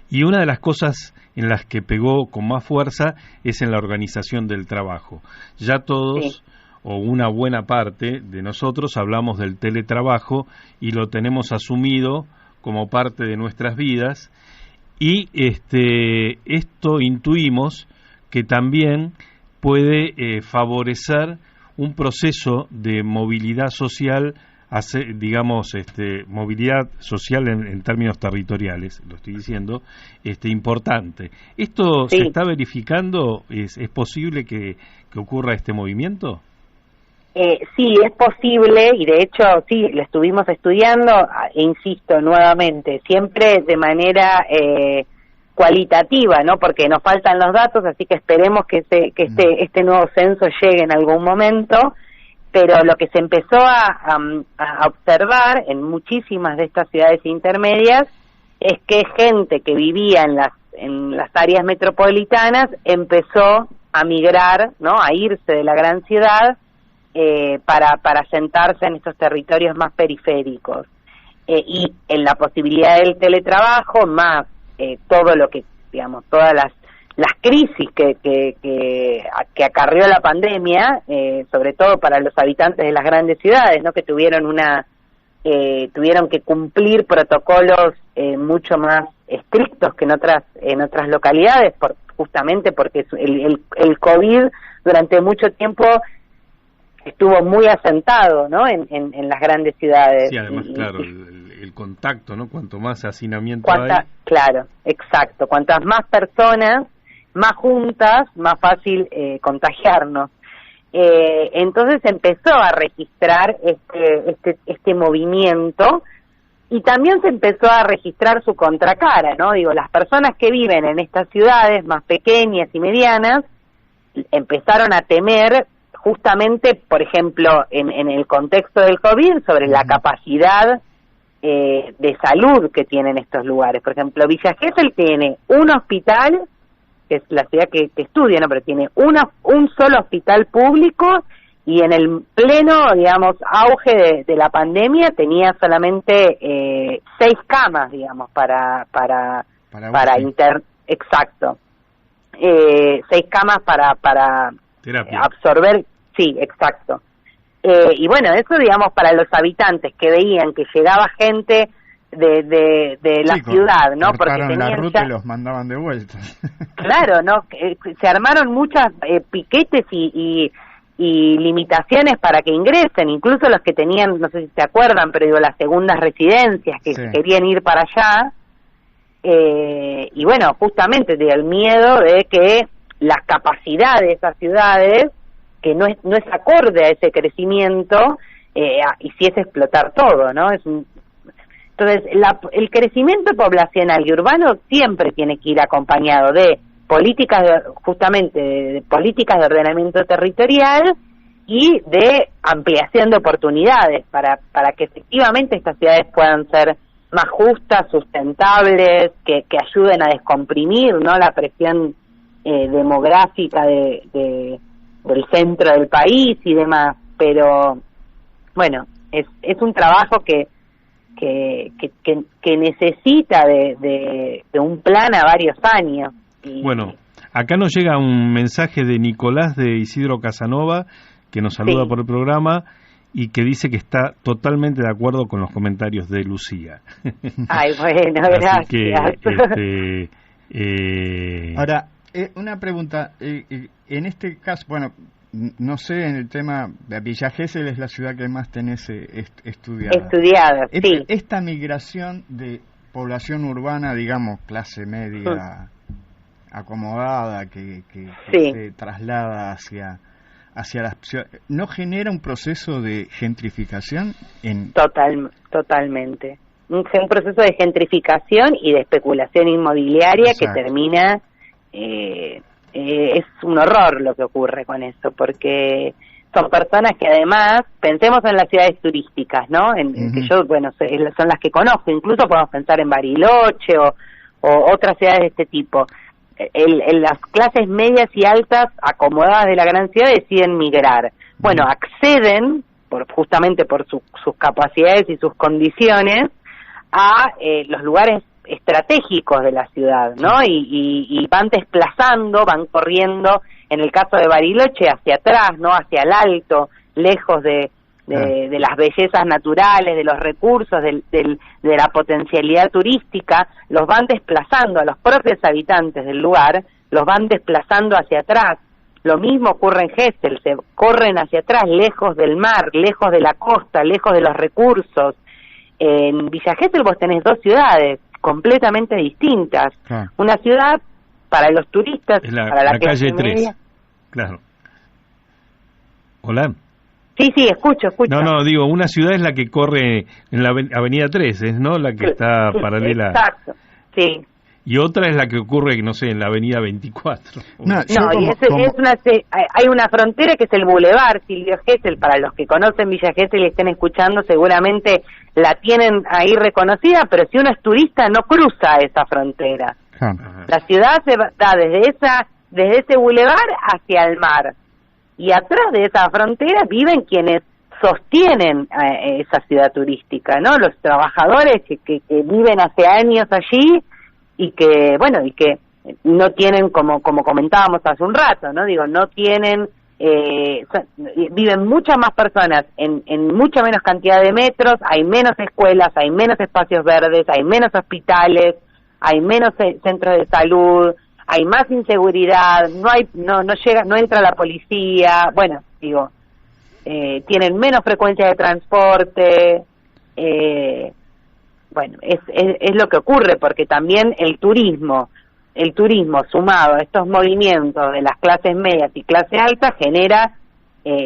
y una de las cosas en las que pegó con más fuerza es en la organización del trabajo. Ya todos, o una buena parte de nosotros, hablamos del teletrabajo y lo tenemos asumido como parte de nuestras vidas, y esto intuimos que también puede favorecer un proceso de movilidad social, digamos, movilidad social en términos territoriales, lo estoy diciendo, importante. ¿Esto se está verificando? ¿Es posible que ocurra este movimiento? Sí, es posible, y de hecho sí, lo estuvimos estudiando, e insisto nuevamente, siempre de manera cualitativa, ¿no? Porque nos faltan los datos, así que esperemos que este nuevo censo llegue en algún momento, pero lo que se empezó a observar en muchísimas de estas ciudades intermedias es que gente que vivía en las áreas metropolitanas empezó a migrar, ¿no? A irse de la gran ciudad para sentarse en estos territorios más periféricos. Y en la posibilidad del teletrabajo, más todo lo que, digamos, todas las crisis que acarreó la pandemia, sobre todo para los habitantes de las grandes ciudades, ¿no? Que tuvieron que cumplir protocolos mucho más estrictos que en otras localidades, justamente porque el COVID durante mucho tiempo estuvo muy asentado, ¿no? En las grandes ciudades. Sí, además, claro, el contacto, ¿no? Cuanto más hacinamiento hay. Claro, exacto. Cuantas más personas, más juntas, más fácil contagiarnos. Entonces empezó a registrar este movimiento, y también se empezó a registrar su contracara, ¿no? Digo, las personas que viven en estas ciudades más pequeñas y medianas empezaron a temer justamente, por ejemplo, en el contexto del COVID, sobre la capacidad de salud que tienen estos lugares. Por ejemplo, Villa Gesell tiene un hospital, que es la ciudad que estudia, ¿no? Pero tiene un solo hospital público y en el pleno, digamos, auge de la pandemia tenía solamente 6 camas, digamos, para exacto, 6 camas para terapia. absorber, sí, exacto. Y bueno, eso, digamos, para los habitantes que veían que llegaba gente de la ciudad, ¿no? Porque tenían la ruta y los mandaban de vuelta. Claro, ¿no? Se armaron muchas piquetes y limitaciones para que ingresen, incluso los que tenían, no sé si se acuerdan, pero digo, las segundas residencias que querían ir para allá, y bueno, justamente el miedo de que las capacidades de esas ciudades, que no es acorde a ese crecimiento, hiciese explotar todo, ¿no? Entonces, el crecimiento poblacional y urbano siempre tiene que ir acompañado de políticas, de políticas de ordenamiento territorial y de ampliación de oportunidades para que efectivamente estas ciudades puedan ser más justas, sustentables, que ayuden a descomprimir, ¿no?, la presión demográfica del centro del país y demás. Pero bueno, es un trabajo que necesita de un plan a varios años. Bueno, acá nos llega un mensaje de Nicolás de Isidro Casanova, que nos saluda por el programa y que dice que está totalmente de acuerdo con los comentarios de Lucía. Ay, bueno, gracias. Así que, Ahora, una pregunta. En este caso, bueno, no sé, en el tema de Villa Gesell es la ciudad que más tenés estudiada, sí. Esta migración de población urbana, digamos, clase media acomodada, que se traslada hacia la ciudad, ¿no genera un proceso de gentrificación? Totalmente. Un proceso de gentrificación y de especulación inmobiliaria. Exacto. Que termina... es un horror lo que ocurre con eso, porque son personas que además, pensemos en las ciudades turísticas, ¿no? En que yo, bueno, son las que conozco, incluso podemos pensar en Bariloche o otras ciudades de este tipo. Las clases medias y altas acomodadas de la gran ciudad deciden migrar. Bueno, acceden, justamente por sus capacidades y sus condiciones, a los lugares estratégicos de la ciudad, ¿no? Y van desplazando, van corriendo, en el caso de Bariloche, hacia atrás, ¿no? Hacia el alto, lejos de las bellezas naturales, de los recursos, de la potencialidad turística, los van desplazando a los propios habitantes del lugar, los van desplazando hacia atrás. Lo mismo ocurre en Gesell, se corren hacia atrás, lejos del mar, lejos de la costa, lejos de los recursos. En Villa Gesell vos tenés 2 ciudades completamente distintas. Una ciudad para los turistas, para la calle 3. Claro. Hola. Sí, escucho. No, digo, una ciudad es la que corre en la avenida 3, ¿no? La que está paralela. Exacto, sí. Y otra es la que ocurre, no sé, en la avenida 24. Hay una frontera que es el Boulevard Silvio Gesell. Para los que conocen Villa Gesell y estén escuchando, seguramente la tienen ahí reconocida, pero si uno es turista no cruza esa frontera. La ciudad se da desde ese boulevard hacia el mar. Y atrás de esa frontera viven quienes sostienen esa ciudad turística, ¿no? Los trabajadores que viven hace años allí y que no tienen, como comentábamos hace un rato, ¿no? Digo, no tienen, viven muchas más personas en mucha menos cantidad de metros, hay menos escuelas, hay menos espacios verdes, hay menos hospitales, hay menos centros de salud, hay más inseguridad, no entra la policía, bueno, digo, tienen menos frecuencia de transporte, bueno, es lo que ocurre, porque también el turismo sumado a estos movimientos de las clases medias y clase alta genera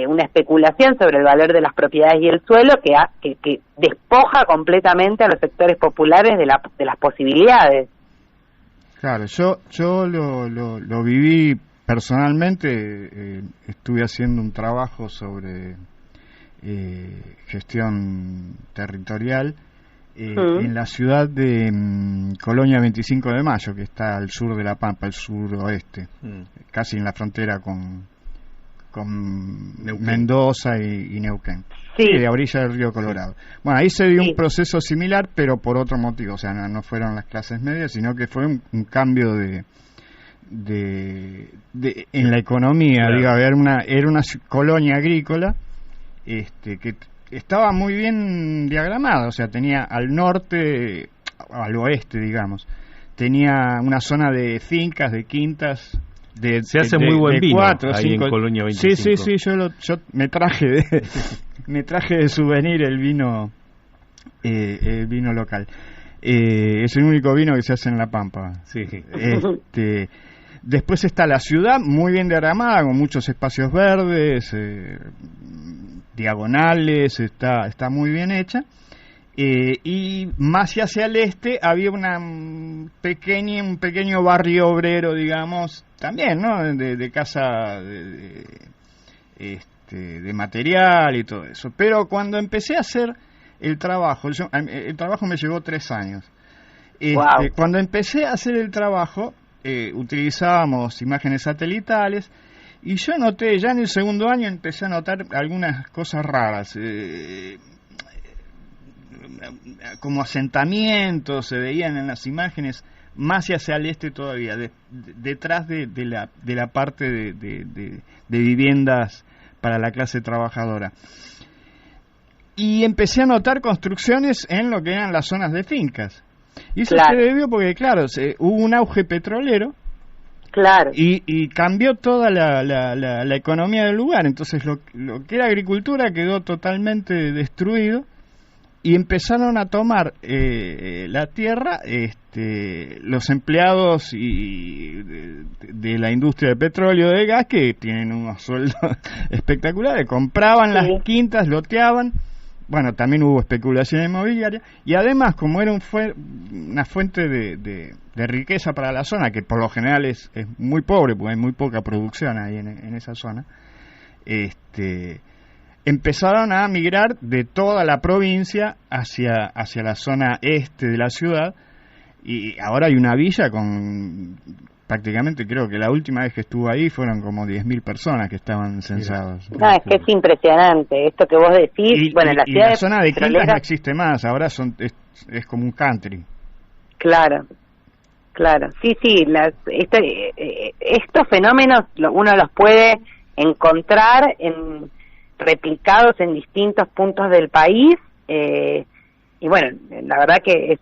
una especulación sobre el valor de las propiedades y el suelo que despoja completamente a los sectores populares de las posibilidades. Claro, yo lo viví personalmente. Estuve haciendo un trabajo sobre gestión territorial en la ciudad de Colonia 25 de Mayo, que está al sur de La Pampa, al suroeste, casi en la frontera con Mendoza y Neuquén. Sí. De la orilla del río Colorado. Bueno, ahí se dio un proceso similar, pero por otro motivo. O sea, no fueron las clases medias, sino que fue un cambio en la economía. Claro. Digo, era una colonia agrícola que estaba muy bien diagramada. O sea, tenía al norte, al oeste, digamos, tenía una zona de fincas, de quintas. Se hace muy buen vino 4, ahí 5, en Colonia 25. Sí, yo me traje de souvenir el vino local. Es el único vino que se hace en La Pampa. Sí. Después está la ciudad, muy bien diagramada, con muchos espacios verdes, diagonales, está muy bien hecha. Y más hacia el este había un pequeño barrio obrero, digamos, también, ¿no? De casa de material y todo eso. Pero cuando empecé a hacer el trabajo me llevó 3 años. Wow. Cuando empecé a hacer el trabajo, utilizábamos imágenes satelitales, y yo noté, ya en el segundo año empecé a notar algunas cosas raras. Como asentamientos se veían en las imágenes más hacia el este todavía, detrás de la parte de viviendas para la clase trabajadora. Y empecé a notar construcciones en lo que eran las zonas de fincas. Y eso se debió porque, claro, hubo un auge petrolero. Claro. Y cambió toda la economía del lugar. Entonces lo que era agricultura quedó totalmente destruido. Y empezaron a tomar la tierra los empleados de la industria de petróleo, de gas, que tienen unos sueldos espectaculares. Compraban las quintas, loteaban. Bueno, también hubo especulación inmobiliaria. Y además, como era una fuente de riqueza para la zona, que por lo general es muy pobre, porque hay muy poca producción ahí en esa zona, empezaron a migrar de toda la provincia hacia la zona este de la ciudad, y ahora hay una villa con prácticamente, creo que la última vez que estuve ahí fueron como 10.000 personas que estaban censadas. No, es que es impresionante esto que vos decís. La zona de quintas no existe más, ahora es como un country. Claro. Sí, estos fenómenos uno los puede encontrar replicados en distintos puntos del país, y bueno, la verdad que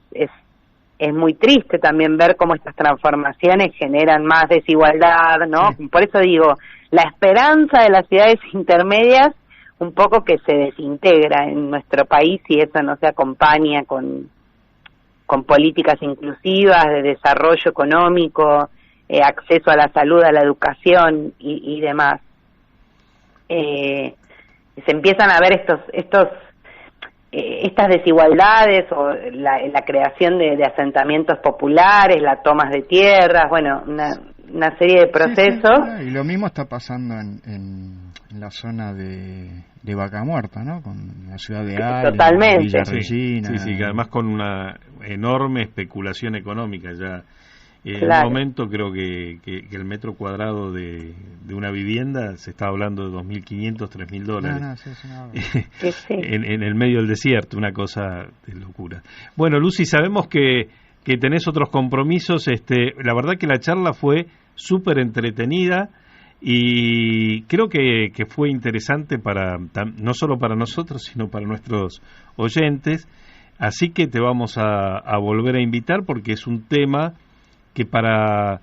es muy triste también ver cómo estas transformaciones generan más desigualdad, ¿no? Sí. Por eso digo, la esperanza de las ciudades intermedias un poco que se desintegra en nuestro país si eso no se acompaña con políticas inclusivas de desarrollo económico, acceso a la salud, a la educación y demás. Se empiezan a ver estas desigualdades o la creación de asentamientos populares, las tomas de tierras, bueno, una serie de procesos. Sí, y lo mismo está pasando en la zona de Vaca Muerta, ¿no? Con la ciudad de Ale, totalmente. Villa Regina. Sí, que además con una enorme especulación económica ya. En un momento creo que el metro cuadrado de una vivienda se está hablando de $2.500, $3.000 en el medio del desierto, una cosa de locura. Bueno, Lucy, sabemos que tenés otros compromisos. La verdad que la charla fue súper entretenida y creo que fue interesante no solo para nosotros, sino para nuestros oyentes. Así que te vamos a volver a invitar porque es un tema que para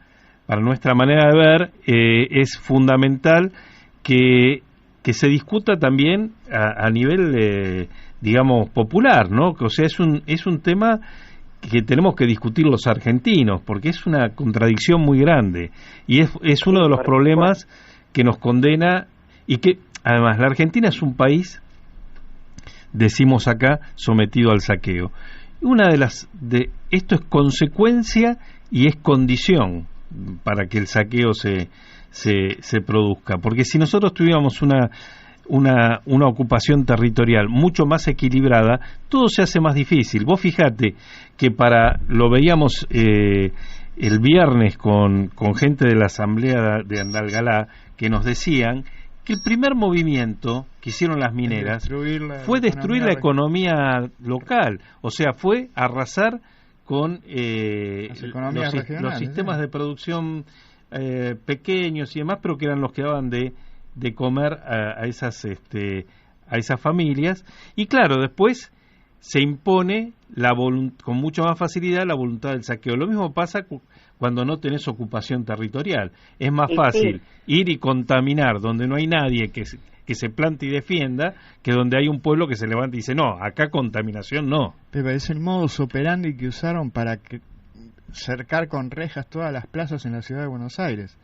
nuestra manera de ver es fundamental que se discuta también a nivel, digamos, popular, ¿no? O sea, es un tema que tenemos que discutir los argentinos, porque es una contradicción muy grande, y es uno de los problemas que nos condena, y que, además, la Argentina es un país, decimos acá, sometido al saqueo. Una esto es consecuencia y es condición para que el saqueo se produzca, porque si nosotros tuviéramos una ocupación territorial mucho más equilibrada, todo se hace más difícil. Vos fijate que lo veíamos el viernes con gente de la Asamblea de Andalgalá, que nos decían que el primer movimiento que hicieron las mineras fue destruir la economía local, o sea, fue arrasar con los sistemas de producción pequeños y demás, pero que eran los que daban de comer a esas familias. Y claro, después se impone con mucha más facilidad la voluntad del saqueo. Lo mismo pasa cuando no tenés ocupación territorial. Es más fácil ir y contaminar donde no hay nadie que se plante y defienda, que donde hay un pueblo que se levanta y dice, no, acá contaminación no. Pero es el modus operandi que usaron para cercar con rejas todas las plazas en la ciudad de Buenos Aires.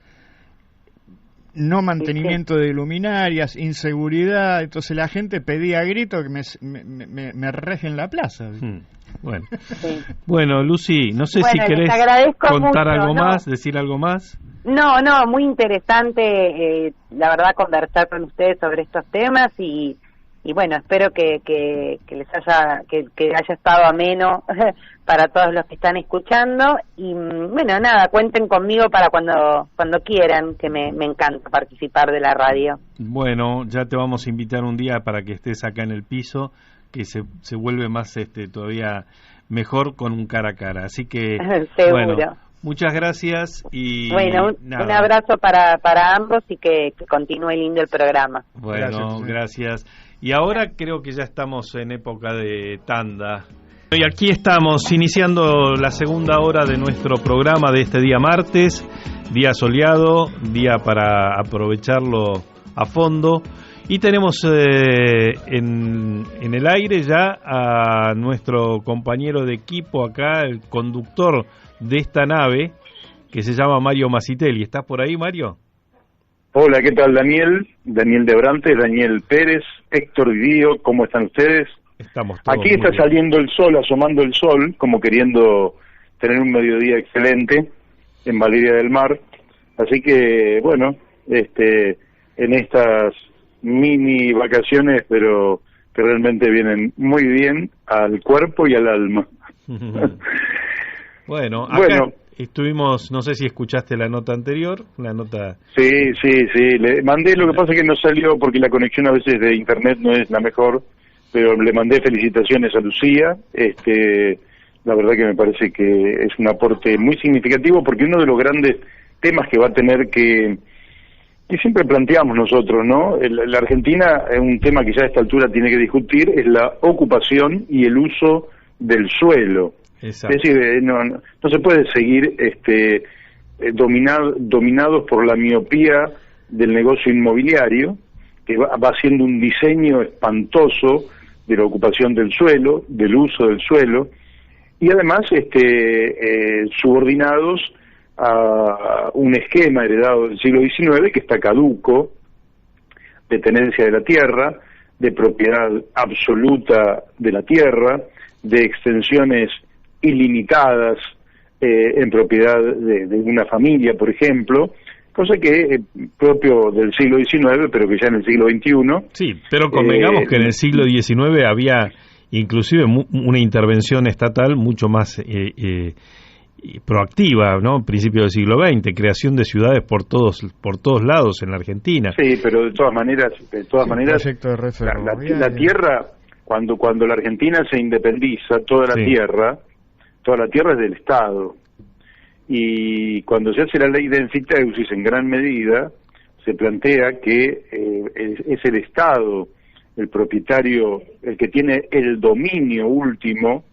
No mantenimiento de luminarias, inseguridad, entonces la gente pedía a grito que me rejen la plaza. Bueno, bueno, Lucy, no sé si querés contar algo más, decir algo más. No, muy interesante, la verdad, conversar con ustedes sobre estos temas y bueno, espero que les haya estado ameno para todos los que están escuchando y bueno, nada, cuenten conmigo para cuando quieran, que me encanta participar de la radio. Bueno, ya te vamos a invitar un día para que estés acá en el piso, que se vuelve más todavía mejor con un cara a cara, así que seguro. Bueno, muchas gracias y bueno, un abrazo para ambos y que continúe lindo el programa. Bueno, gracias. Y ahora creo que ya estamos en época de tanda. Y aquí estamos iniciando la segunda hora de nuestro programa de este día martes, día soleado, día para aprovecharlo a fondo. Y tenemos en el aire ya a nuestro compañero de equipo acá, el conductor de esta nave, que se llama Mario Masitelli. ¿Estás por ahí, Mario? Hola, ¿qué tal, Daniel? Daniel Debrante, Daniel Pérez, Héctor Didio, ¿cómo están ustedes? Estamos todos aquí está saliendo el sol, asomando el sol, como queriendo tener un mediodía excelente en Valeria del Mar. Así que, bueno, en estas mini vacaciones, pero que realmente vienen muy bien al cuerpo y al alma. Bueno, acá estuvimos, no sé si escuchaste la nota anterior, la nota... Sí, le mandé, lo que pasa es que no salió porque la conexión a veces de internet no es la mejor, pero le mandé felicitaciones a Lucía, la verdad que me parece que es un aporte muy significativo porque uno de los grandes temas que va a tener que siempre planteamos nosotros, ¿no? La Argentina es un tema que ya a esta altura tiene que discutir, es la ocupación y el uso del suelo. Exacto. Es decir, no se puede seguir dominados por la miopía del negocio inmobiliario, que va haciendo un diseño espantoso de la ocupación del suelo, del uso del suelo, y además subordinados a un esquema heredado del siglo XIX que está caduco, de tenencia de la tierra, de propiedad absoluta de la tierra, de extensiones ilimitadas en propiedad de una familia, por ejemplo, cosa que es propio del siglo XIX, pero que ya en el siglo XXI... Sí, pero convengamos que en el siglo XIX había inclusive una intervención estatal mucho más proactiva, ¿no? Principio del siglo XX, creación de ciudades por todos lados en la Argentina. Sí, pero de todas maneras, la tierra, cuando la Argentina se independiza, toda la tierra es del Estado. Y cuando se hace la ley de enfiteusis, en gran medida, se plantea que es el Estado el propietario, el que tiene el dominio último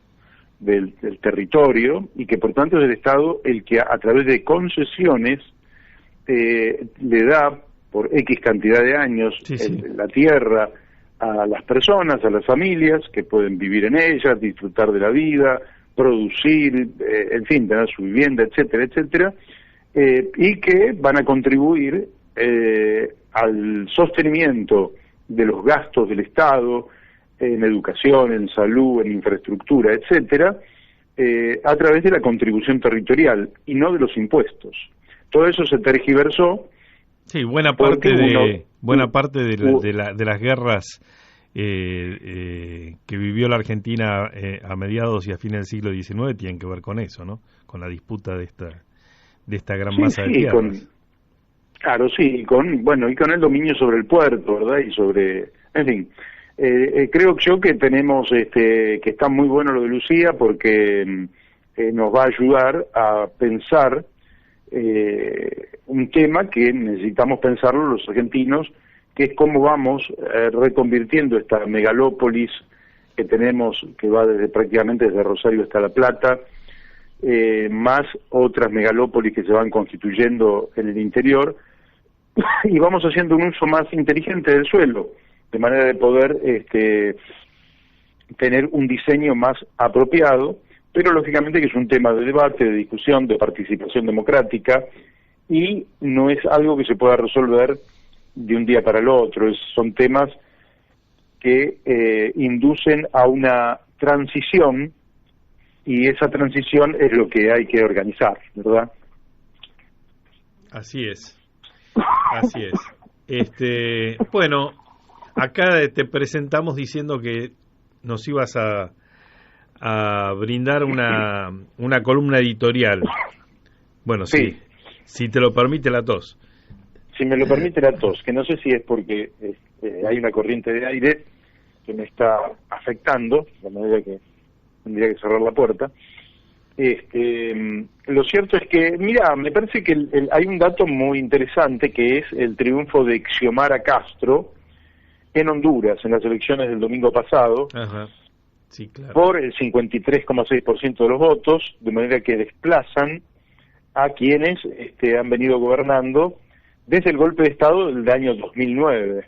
del territorio, y que por tanto es el Estado el que a través de concesiones le da por X cantidad de años la tierra a las personas, a las familias, que pueden vivir en ellas, disfrutar de la vida, producir, en fin, tener su vivienda, etcétera, etcétera, y que van a contribuir al sostenimiento de los gastos del Estado en educación, en salud, en infraestructura, etcétera, a través de la contribución territorial y no de los impuestos. Todo eso se tergiversó. Sí, buena parte de las guerras que vivió la Argentina a mediados y a fines del siglo XIX tienen que ver con eso, ¿no? Con la disputa de esta gran masa de tierras. Claro, sí, y con el dominio sobre el puerto, ¿verdad? Y sobre, en fin, creo yo que tenemos, que está muy bueno lo de Lucía porque nos va a ayudar a pensar un tema que necesitamos pensarlo los argentinos, que es cómo vamos reconvirtiendo esta megalópolis que tenemos, que va prácticamente desde Rosario hasta La Plata, más otras megalópolis que se van constituyendo en el interior, y vamos haciendo un uso más inteligente del suelo, de manera de poder tener un diseño más apropiado, pero lógicamente que es un tema de debate, de discusión, de participación democrática, y no es algo que se pueda resolver de un día para el otro. Son temas que inducen a una transición, y esa transición es lo que hay que organizar, ¿verdad? Así es. Así es. Bueno, acá te presentamos diciendo que nos ibas a brindar una columna editorial. Bueno, sí. Si te lo permite la tos. Si me lo permite la tos, que no sé si es porque hay una corriente de aire que me está afectando, de manera que tendría que cerrar la puerta. Lo cierto es que, mira, me parece que hay un dato muy interesante, que es el triunfo de Xiomara Castro en Honduras, en las elecciones del domingo pasado. Ajá. Sí, claro. Por el 53,6% de los votos, de manera que desplazan a quienes han venido gobernando desde el golpe de Estado del año 2009.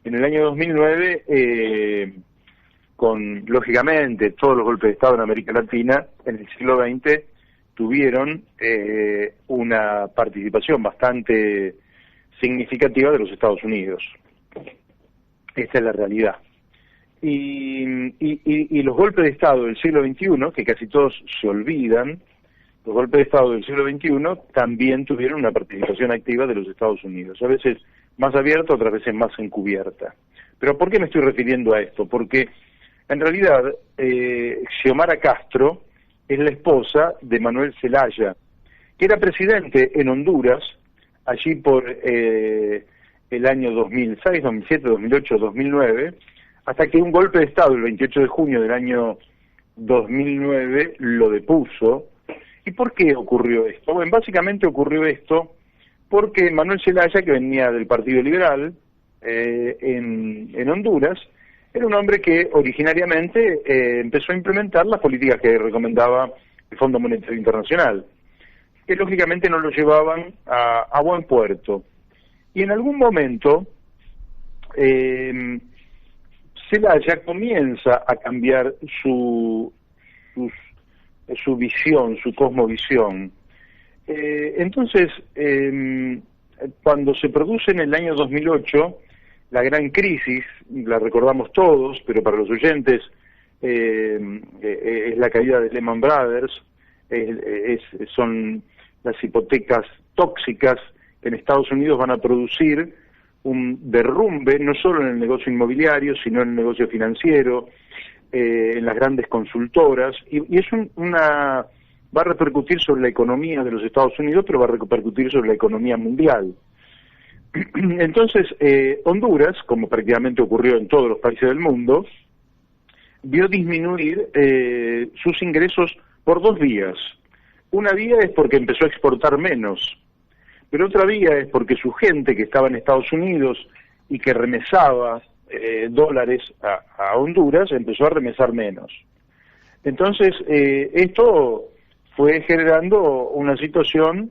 En el año 2009, lógicamente, todos los golpes de Estado en América Latina en el siglo XX tuvieron una participación bastante significativa de los Estados Unidos. Esta es la realidad. Y los golpes de Estado del siglo XXI, que casi todos se olvidan, los golpes de Estado del siglo XXI también tuvieron una participación activa de los Estados Unidos, a veces más abierta, otras veces más encubierta. Pero ¿por qué me estoy refiriendo a esto? Porque en realidad Xiomara Castro es la esposa de Manuel Zelaya, que era presidente en Honduras allí por el año 2006, 2007, 2008, 2009, hasta que un golpe de Estado el 28 de junio del año 2009 lo depuso. ¿Y por qué ocurrió esto? Bueno, básicamente ocurrió esto porque Manuel Zelaya, que venía del Partido Liberal en Honduras, era un hombre que originariamente empezó a implementar las políticas que recomendaba el Fondo Monetario Internacional, que lógicamente no lo llevaban a buen puerto. Y en algún momento Zelaya comienza a cambiar su visión, su cosmovisión. Entonces, cuando se produce en el año 2008 la gran crisis, la recordamos todos, pero para los oyentes es la caída de Lehman Brothers, son las hipotecas tóxicas que en Estados Unidos van a producir un derrumbe, no solo en el negocio inmobiliario, sino en el negocio financiero, en las grandes consultoras, y es va a repercutir sobre la economía de los Estados Unidos, pero va a repercutir sobre la economía mundial. Entonces, Honduras, como prácticamente ocurrió en todos los países del mundo, vio disminuir sus ingresos por dos vías. Una vía es porque empezó a exportar menos, pero otra vía es porque su gente que estaba en Estados Unidos y que remesaba dólares a Honduras empezó a remesar menos. Entonces, esto fue generando una situación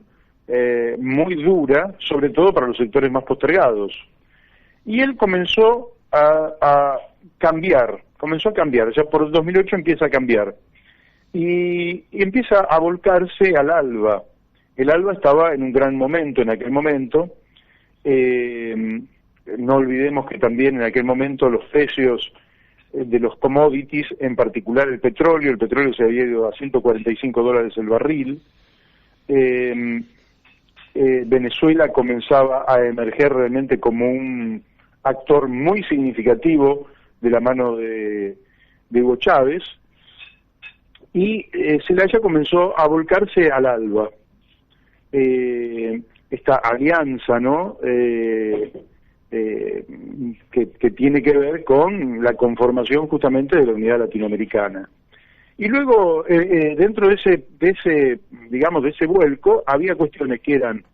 muy dura, sobre todo para los sectores más postergados. Y él comenzó a cambiar, ya por el 2008 empieza a cambiar. Y empieza a volcarse al ALBA. El ALBA estaba en un gran momento en aquel momento. No olvidemos que también en aquel momento los precios de los commodities, en particular el petróleo se había ido a $145 el barril. Venezuela comenzaba a emerger realmente como un actor muy significativo de la mano de Hugo Chávez, y Zelaya comenzó a volcarse al ALBA. esta alianza, ¿no? Que tiene que ver con la conformación justamente de la unidad latinoamericana. Y luego, dentro de ese, digamos, de ese vuelco, había cuestiones que eran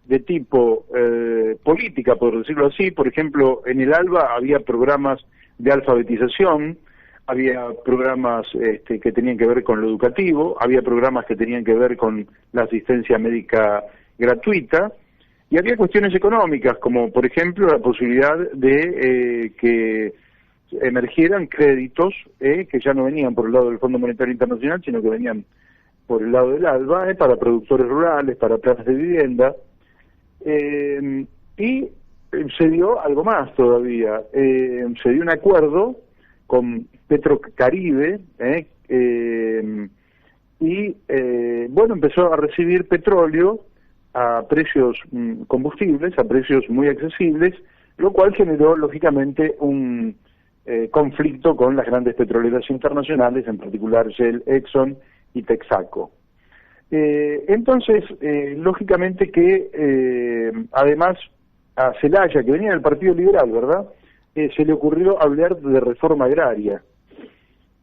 de tipo política, por decirlo así. Por ejemplo, en el ALBA había programas de alfabetización, había programas que tenían que ver con lo educativo, había programas que tenían que ver con la asistencia médica gratuita, y había cuestiones económicas, como por ejemplo la posibilidad de que emergieran créditos que ya no venían por el lado del Fondo Monetario Internacional, sino que venían por el lado del ALBA, para productores rurales, para planes de vivienda, y se dio algo más todavía. Se dio un acuerdo con Petrocaribe, y bueno, empezó a recibir petróleo a precios combustibles, a precios muy accesibles, lo cual generó lógicamente un conflicto con las grandes petroleras internacionales, en particular Shell, Exxon y Texaco. Entonces, lógicamente que además a Zelaya, que venía del Partido Liberal, ¿verdad?, se le ocurrió hablar de reforma agraria.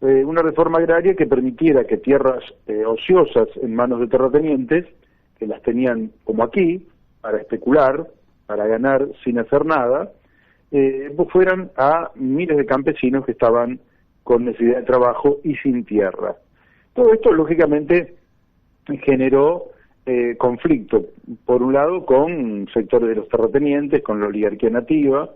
Una reforma agraria que permitiera que tierras ociosas en manos de terratenientes, que las tenían como aquí, para especular, para ganar sin hacer nada, fueran a miles de campesinos que estaban con necesidad de trabajo y sin tierra. Todo esto, lógicamente, generó conflicto, por un lado, con sectores de los terratenientes, con la oligarquía nativa,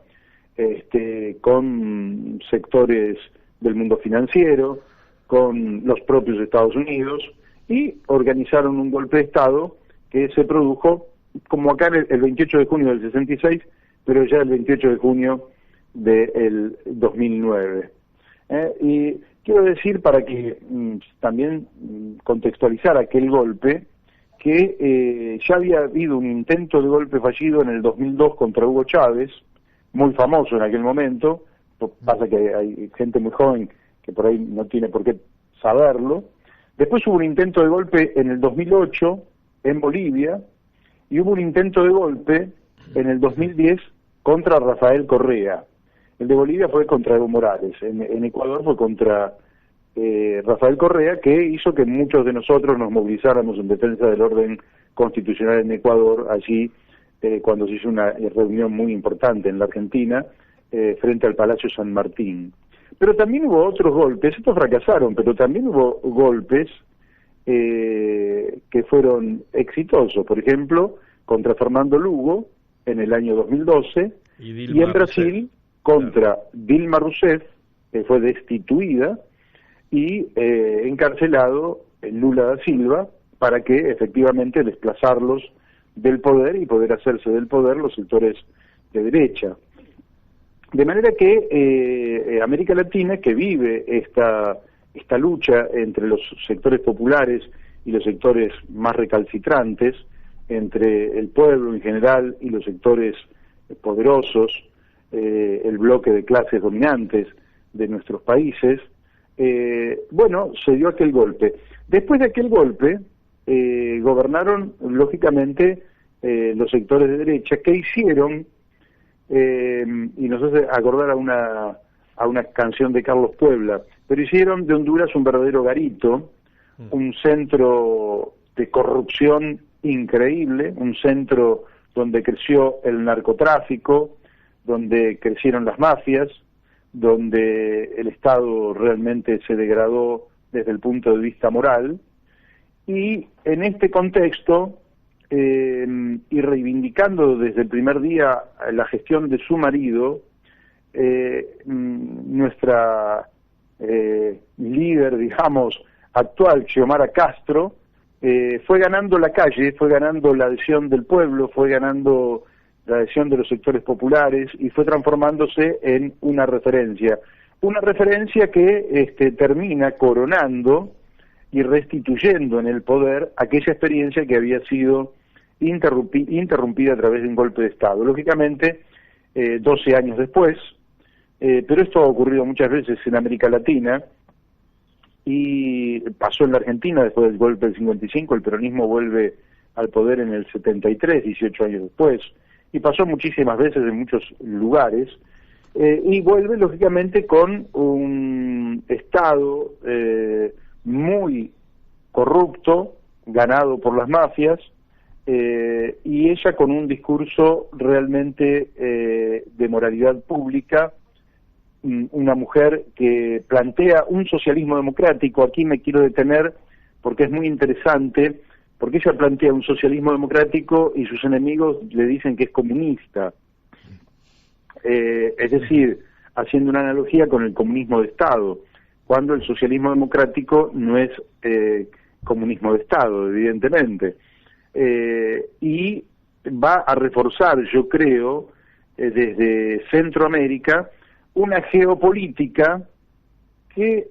con sectores del mundo financiero, con los propios Estados Unidos, y organizaron un golpe de Estado que se produjo, como acá el 28 de junio del 66, pero ya el 28 de junio del 2009. Y quiero decir, para que también contextualizar aquel golpe, que ya había habido un intento de golpe fallido en el 2002 contra Hugo Chávez, muy famoso en aquel momento. Pasa que hay gente muy joven que por ahí no tiene por qué saberlo. Después hubo un intento de golpe en el 2008 en Bolivia, y hubo un intento de golpe en el 2010 contra Rafael Correa. El de Bolivia fue contra Evo Morales, en Ecuador fue contra Rafael Correa, que hizo que muchos de nosotros nos movilizáramos en defensa del orden constitucional en Ecuador, allí cuando se hizo una reunión muy importante en la Argentina, frente al Palacio San Martín. Pero también hubo otros golpes, estos fracasaron, pero también hubo golpes que fueron exitosos, por ejemplo, contra Fernando Lugo en el año 2012, y en Brasil contra Dilma Rousseff, que fue destituida, y encarcelado Lula da Silva, para que efectivamente desplazarlos del poder y poder hacerse del poder los sectores de derecha. De manera que América Latina, que vive esta lucha entre los sectores populares y los sectores más recalcitrantes, entre el pueblo en general y los sectores poderosos, el bloque de clases dominantes de nuestros países, bueno, se dio aquel golpe. Después de aquel golpe, gobernaron, lógicamente, los sectores de derecha, que hicieron, y nos hace acordar a una canción de Carlos Puebla, pero hicieron de Honduras un verdadero garito, un centro de corrupción increíble, un centro donde creció el narcotráfico, donde crecieron las mafias, donde el Estado realmente se degradó desde el punto de vista moral. Y en este contexto, y reivindicando desde el primer día la gestión de su marido, nuestra líder, digamos, actual, Xiomara Castro, fue ganando la calle, fue ganando la adhesión del pueblo, fue ganando la adhesión de los sectores populares, y fue transformándose en una referencia que termina coronando y restituyendo en el poder aquella experiencia que había sido interrumpida a través de un golpe de Estado. Lógicamente, 12 años después, pero esto ha ocurrido muchas veces en América Latina, y pasó en la Argentina después del golpe del 55, el peronismo vuelve al poder en el 73, 18 años después, y pasó muchísimas veces en muchos lugares, y vuelve lógicamente con un Estado muy corrupto, ganado por las mafias, y ella con un discurso realmente de moralidad pública, una mujer que plantea un socialismo democrático. Aquí me quiero detener porque es muy interesante, porque ella plantea un socialismo democrático y sus enemigos le dicen que es comunista, es decir, haciendo una analogía con el comunismo de Estado, cuando el socialismo democrático no es comunismo de Estado, evidentemente, y va a reforzar, yo creo, desde Centroamérica, una geopolítica que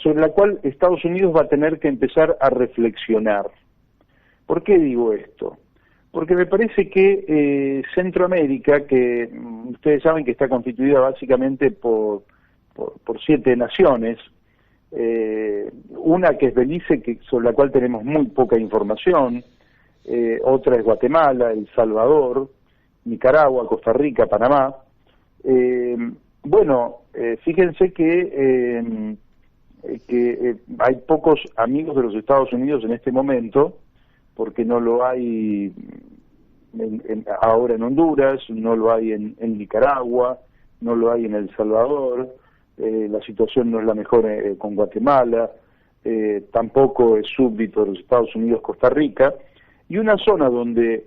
sobre la cual Estados Unidos va a tener que empezar a reflexionar. ¿Por qué digo esto? Porque me parece que Centroamérica, que ustedes saben que está constituida básicamente por 7 naciones, una que es Belice, sobre la cual tenemos muy poca información, otra es Guatemala, El Salvador, Nicaragua, Costa Rica, Panamá. Fíjense que hay pocos amigos de los Estados Unidos en este momento, porque no lo hay ahora en Honduras, no lo hay en Nicaragua, no lo hay en El Salvador, la situación no es la mejor con Guatemala, tampoco es súbdito de los Estados Unidos Costa Rica, y una zona donde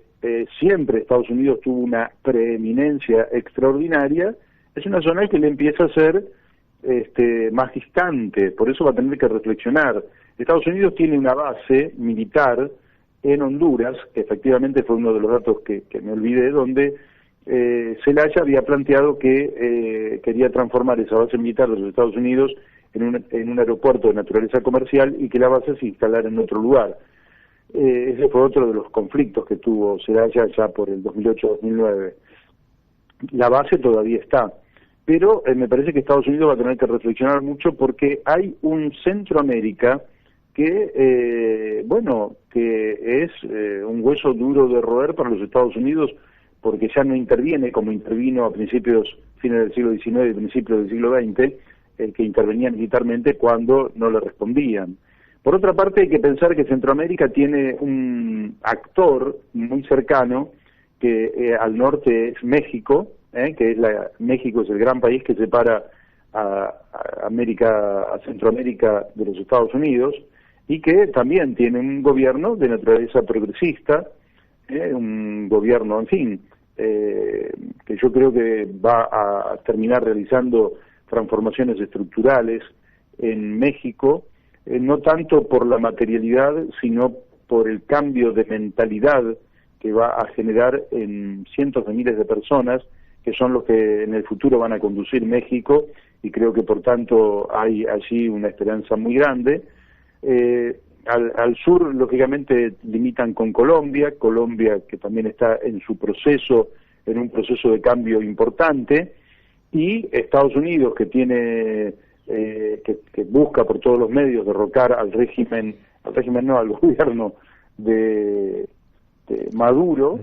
siempre Estados Unidos tuvo una preeminencia extraordinaria, es una zona que le empieza a ser más distante, por eso va a tener que reflexionar. Estados Unidos tiene una base militar en Honduras, que efectivamente fue uno de los datos que me olvidé, donde Zelaya había planteado que quería transformar esa base militar de los Estados Unidos en un aeropuerto de naturaleza comercial y que la base se instalara en otro lugar. Ese fue otro de los conflictos que tuvo Zelaya ya por el 2008-2009. La base todavía está, pero me parece que Estados Unidos va a tener que reflexionar mucho porque hay un Centroamérica que, que es un hueso duro de roer para los Estados Unidos, porque ya no interviene como intervino a fines del siglo XIX y principios del siglo XX, que intervenía militarmente cuando no le respondían. Por otra parte, hay que pensar que Centroamérica tiene un actor muy cercano, que al norte es México, México es el gran país que separa a Centroamérica de los Estados Unidos, y que también tiene un gobierno de naturaleza progresista, un gobierno, en fin, que yo creo que va a terminar realizando transformaciones estructurales en México, no tanto por la materialidad, sino por el cambio de mentalidad que va a generar en cientos de miles de personas, que son los que en el futuro van a conducir México, y creo que por tanto hay allí una esperanza muy grande. Al sur, lógicamente, limitan con Colombia que también está en un proceso de cambio importante, y Estados Unidos, que tiene que busca por todos los medios derrocar al gobierno de Maduro.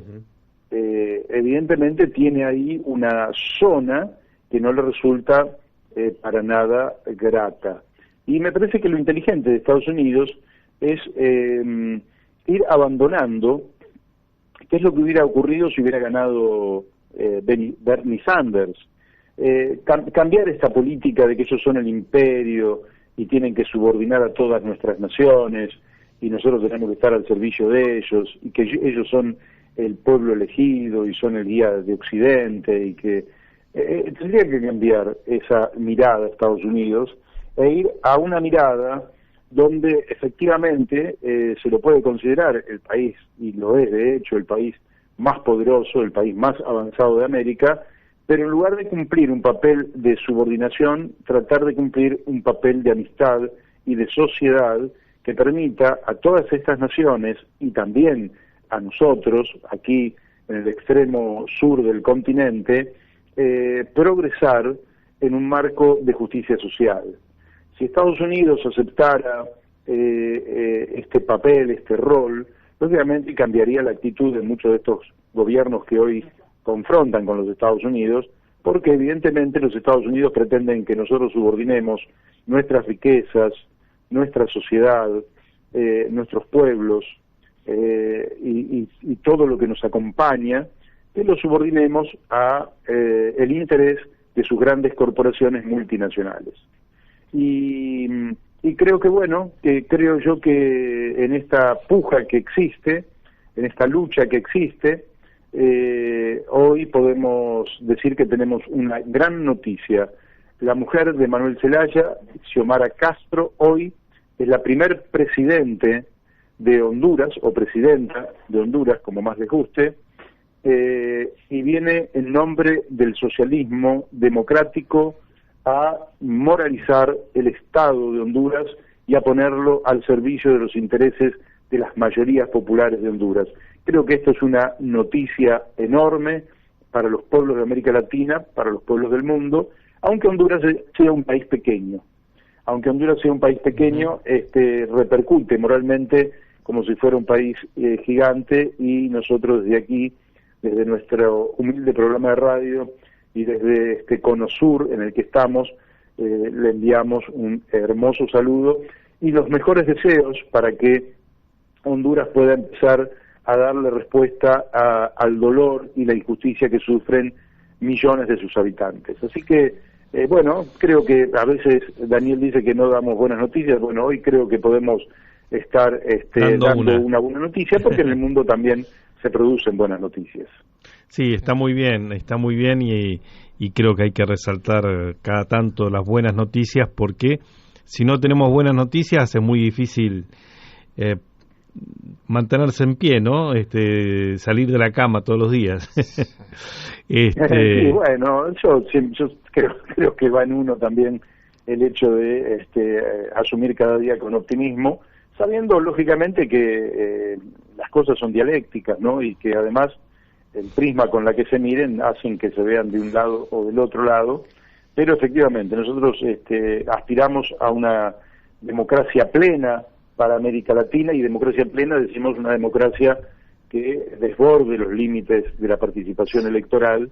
Evidentemente tiene ahí una zona que no le resulta para nada grata. Y me parece que lo inteligente de Estados Unidos es ir abandonando, qué es lo que hubiera ocurrido si hubiera ganado Bernie Sanders, cambiar esta política de que ellos son el imperio y tienen que subordinar a todas nuestras naciones y nosotros tenemos que estar al servicio de ellos, y que ellos son el pueblo elegido y son el guía de Occidente, y que tendría que cambiar esa mirada a Estados Unidos e ir a una mirada donde efectivamente se lo puede considerar el país, y lo es de hecho, el país más poderoso, el país más avanzado de América, pero en lugar de cumplir un papel de subordinación, tratar de cumplir un papel de amistad y de sociedad que permita a todas estas naciones, y también a nosotros, aquí en el extremo sur del continente, progresar en un marco de justicia social. Si Estados Unidos aceptara este papel, este rol, lógicamente cambiaría la actitud de muchos de estos gobiernos que hoy confrontan con los Estados Unidos, porque evidentemente los Estados Unidos pretenden que nosotros subordinemos nuestras riquezas, nuestra sociedad, nuestros pueblos y todo lo que nos acompaña, que lo subordinemos a el interés de sus grandes corporaciones multinacionales. Y creo que creo yo que en esta puja que existe, en esta lucha que existe, hoy podemos decir que tenemos una gran noticia. La mujer de Manuel Zelaya, Xiomara Castro, hoy es la primer presidente de Honduras, o presidenta de Honduras, como más les guste, y viene en nombre del socialismo democrático a moralizar el Estado de Honduras y a ponerlo al servicio de los intereses de las mayorías populares de Honduras. Creo que esto es una noticia enorme para los pueblos de América Latina, para los pueblos del mundo, aunque Honduras sea un país pequeño. Aunque Honduras sea un país pequeño, repercute moralmente como si fuera un país gigante, y nosotros desde aquí, desde nuestro humilde programa de radio y desde este Cono Sur en el que estamos, le enviamos un hermoso saludo y los mejores deseos para que Honduras pueda empezar a darle respuesta al dolor y la injusticia que sufren millones de sus habitantes. Así que, creo que a veces Daniel dice que no damos buenas noticias. Bueno, hoy creo que podemos estar dando una buena noticia, porque en el mundo también se producen buenas noticias. Sí, está muy bien y creo que hay que resaltar cada tanto las buenas noticias, porque si no tenemos buenas noticias es muy difícil mantenerse en pie, ¿no? Salir de la cama todos los días. Sí, bueno, yo creo que va en uno también el hecho de asumir cada día con optimismo, sabiendo lógicamente que las cosas son dialécticas, ¿no? Y que además el prisma con la que se miren hacen que se vean de un lado o del otro lado, pero efectivamente nosotros aspiramos a una democracia plena para América Latina, y democracia plena decimos una democracia que desborde los límites de la participación electoral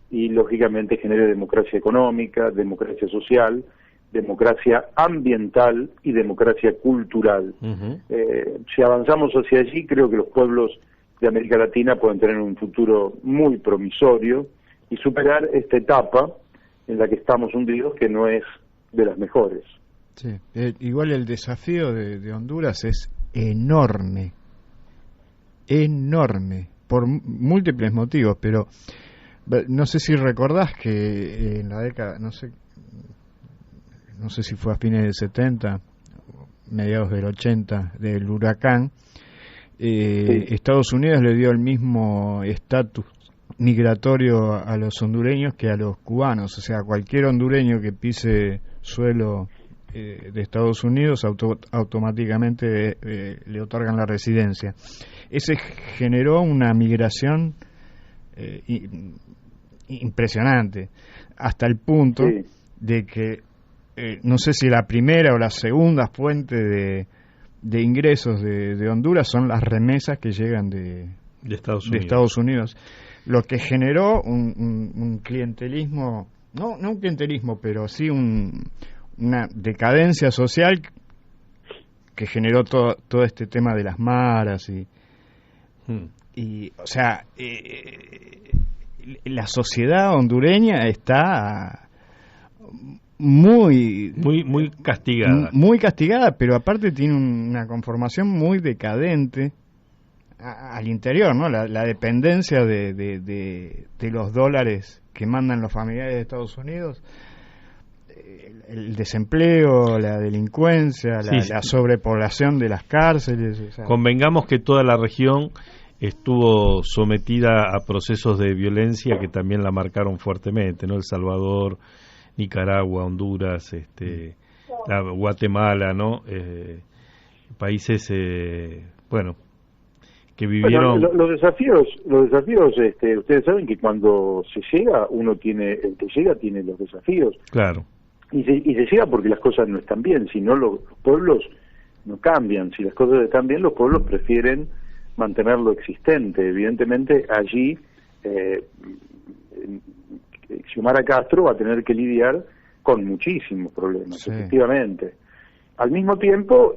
y lógicamente genere democracia económica, democracia social, democracia ambiental y democracia cultural. Uh-huh. Si avanzamos hacia allí, creo que los pueblos de América Latina pueden tener un futuro muy promisorio y superar esta etapa en la que estamos hundidos, que no es de las mejores. Sí, igual el desafío de Honduras es enorme, por múltiples motivos, pero no sé si recordás que en la década, no sé si fue a fines del 70, mediados del 80, del huracán, sí. Estados Unidos le dio el mismo estatus migratorio a los hondureños que a los cubanos, o sea, cualquier hondureño que pise suelo de Estados Unidos automáticamente le otorgan la residencia. Ese generó una migración impresionante, hasta el punto sí. de que no sé si la primera o la segunda fuente de ingresos de Honduras son las remesas que llegan de Estados Unidos, lo que generó un clientelismo, no un clientelismo, pero sí una decadencia social que generó todo este tema de las maras y o sea, la sociedad hondureña está muy castigada, pero aparte tiene una conformación muy decadente al interior, ¿no? La dependencia de los dólares que mandan los familiares de Estados Unidos, el desempleo, la delincuencia, la sobrepoblación de las cárceles. O sea. Convengamos que toda la región estuvo sometida a procesos de violencia que también la marcaron fuertemente, ¿no? El Salvador, Nicaragua, Honduras, Guatemala, ¿no? Países, que vivieron. Bueno, los desafíos, ustedes saben que cuando se llega, el que llega tiene los desafíos. Claro. Y se llega porque las cosas no están bien, si no los pueblos no cambian. Si las cosas están bien, los pueblos prefieren mantenerlo existente. Evidentemente allí Xiomara Castro va a tener que lidiar con muchísimos problemas, sí, efectivamente. Al mismo tiempo,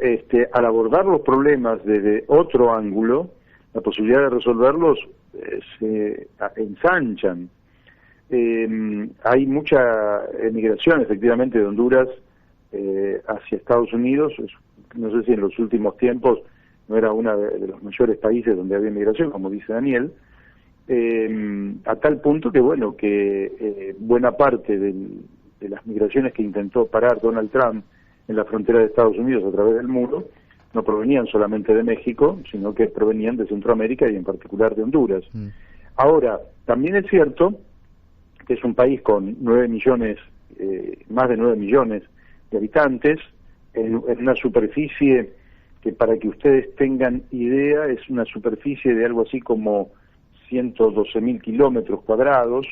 al abordar los problemas desde otro ángulo, la posibilidad de resolverlos se ensanchan. Hay mucha emigración, efectivamente, de Honduras hacia Estados Unidos. No sé si en los últimos tiempos no era uno de los mayores países donde había migración, como dice Daniel, a tal punto que, bueno, que buena parte de las migraciones que intentó parar Donald Trump en la frontera de Estados Unidos a través del muro no provenían solamente de México, sino que provenían de Centroamérica y en particular de Honduras. Ahora, también es cierto que es un país con 9 millones, más de 9 millones de habitantes, en una superficie que, para que ustedes tengan idea, es una superficie de algo así como 112.000 kilómetros cuadrados,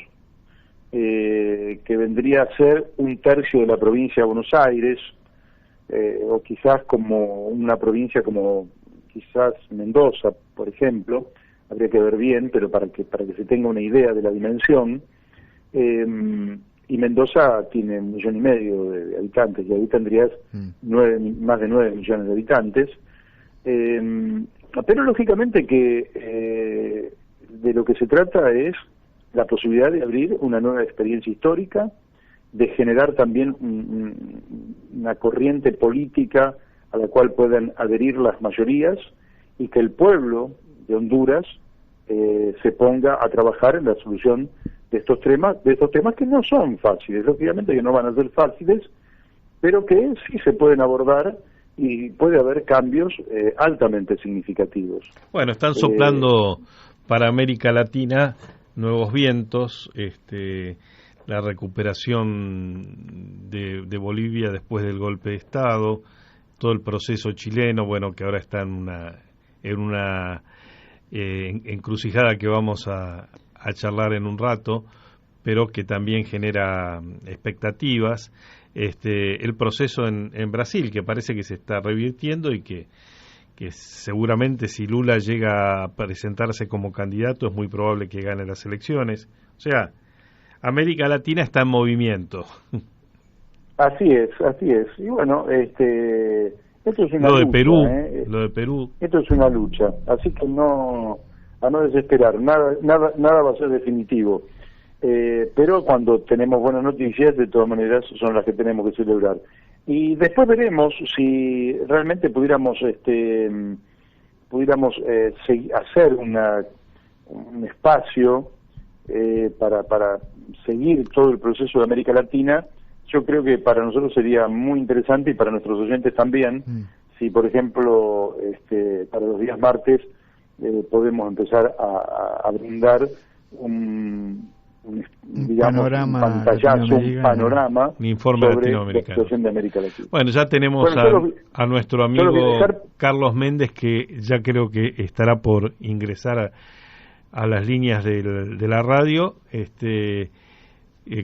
que vendría a ser un tercio de la provincia de Buenos Aires, o quizás como una provincia como quizás Mendoza, por ejemplo. Habría que ver bien, pero para que se tenga una idea de la dimensión. Y Mendoza tiene 1,5 millones de habitantes, y ahí tendrías más de 9 millones de habitantes. Pero lógicamente que de lo que se trata es la posibilidad de abrir una nueva experiencia histórica, de generar también una corriente política a la cual puedan adherir las mayorías, y que el pueblo de Honduras se ponga a trabajar en la solución de estos temas que no son fáciles, lógicamente que no van a ser fáciles, pero que sí se pueden abordar y puede haber cambios altamente significativos. Bueno, están soplando para América Latina nuevos vientos, la recuperación de Bolivia después del golpe de Estado, todo el proceso chileno, bueno, que ahora está en una encrucijada que vamos a charlar en un rato, pero que también genera expectativas. El proceso en Brasil, que parece que se está revirtiendo y que seguramente, si Lula llega a presentarse como candidato, es muy probable que gane las elecciones. O sea, América Latina está en movimiento. Así es. Y bueno, esto es una lo de lucha. Lo de Perú. Esto es una lucha, así que a no desesperar, nada va a ser definitivo. Pero cuando tenemos buenas noticias, de todas maneras, son las que tenemos que celebrar. Y después veremos si realmente pudiéramos hacer un espacio para seguir todo el proceso de América Latina. Yo creo que para nosotros sería muy interesante, y para nuestros oyentes también, si por ejemplo para los días martes podemos empezar a brindar un pantallazo, un panorama, un informe sobre la latinoamericano, situación de América Latina. Bueno, ya tenemos a nuestro amigo Carlos Méndez, que ya creo que estará por ingresar a las líneas de la radio,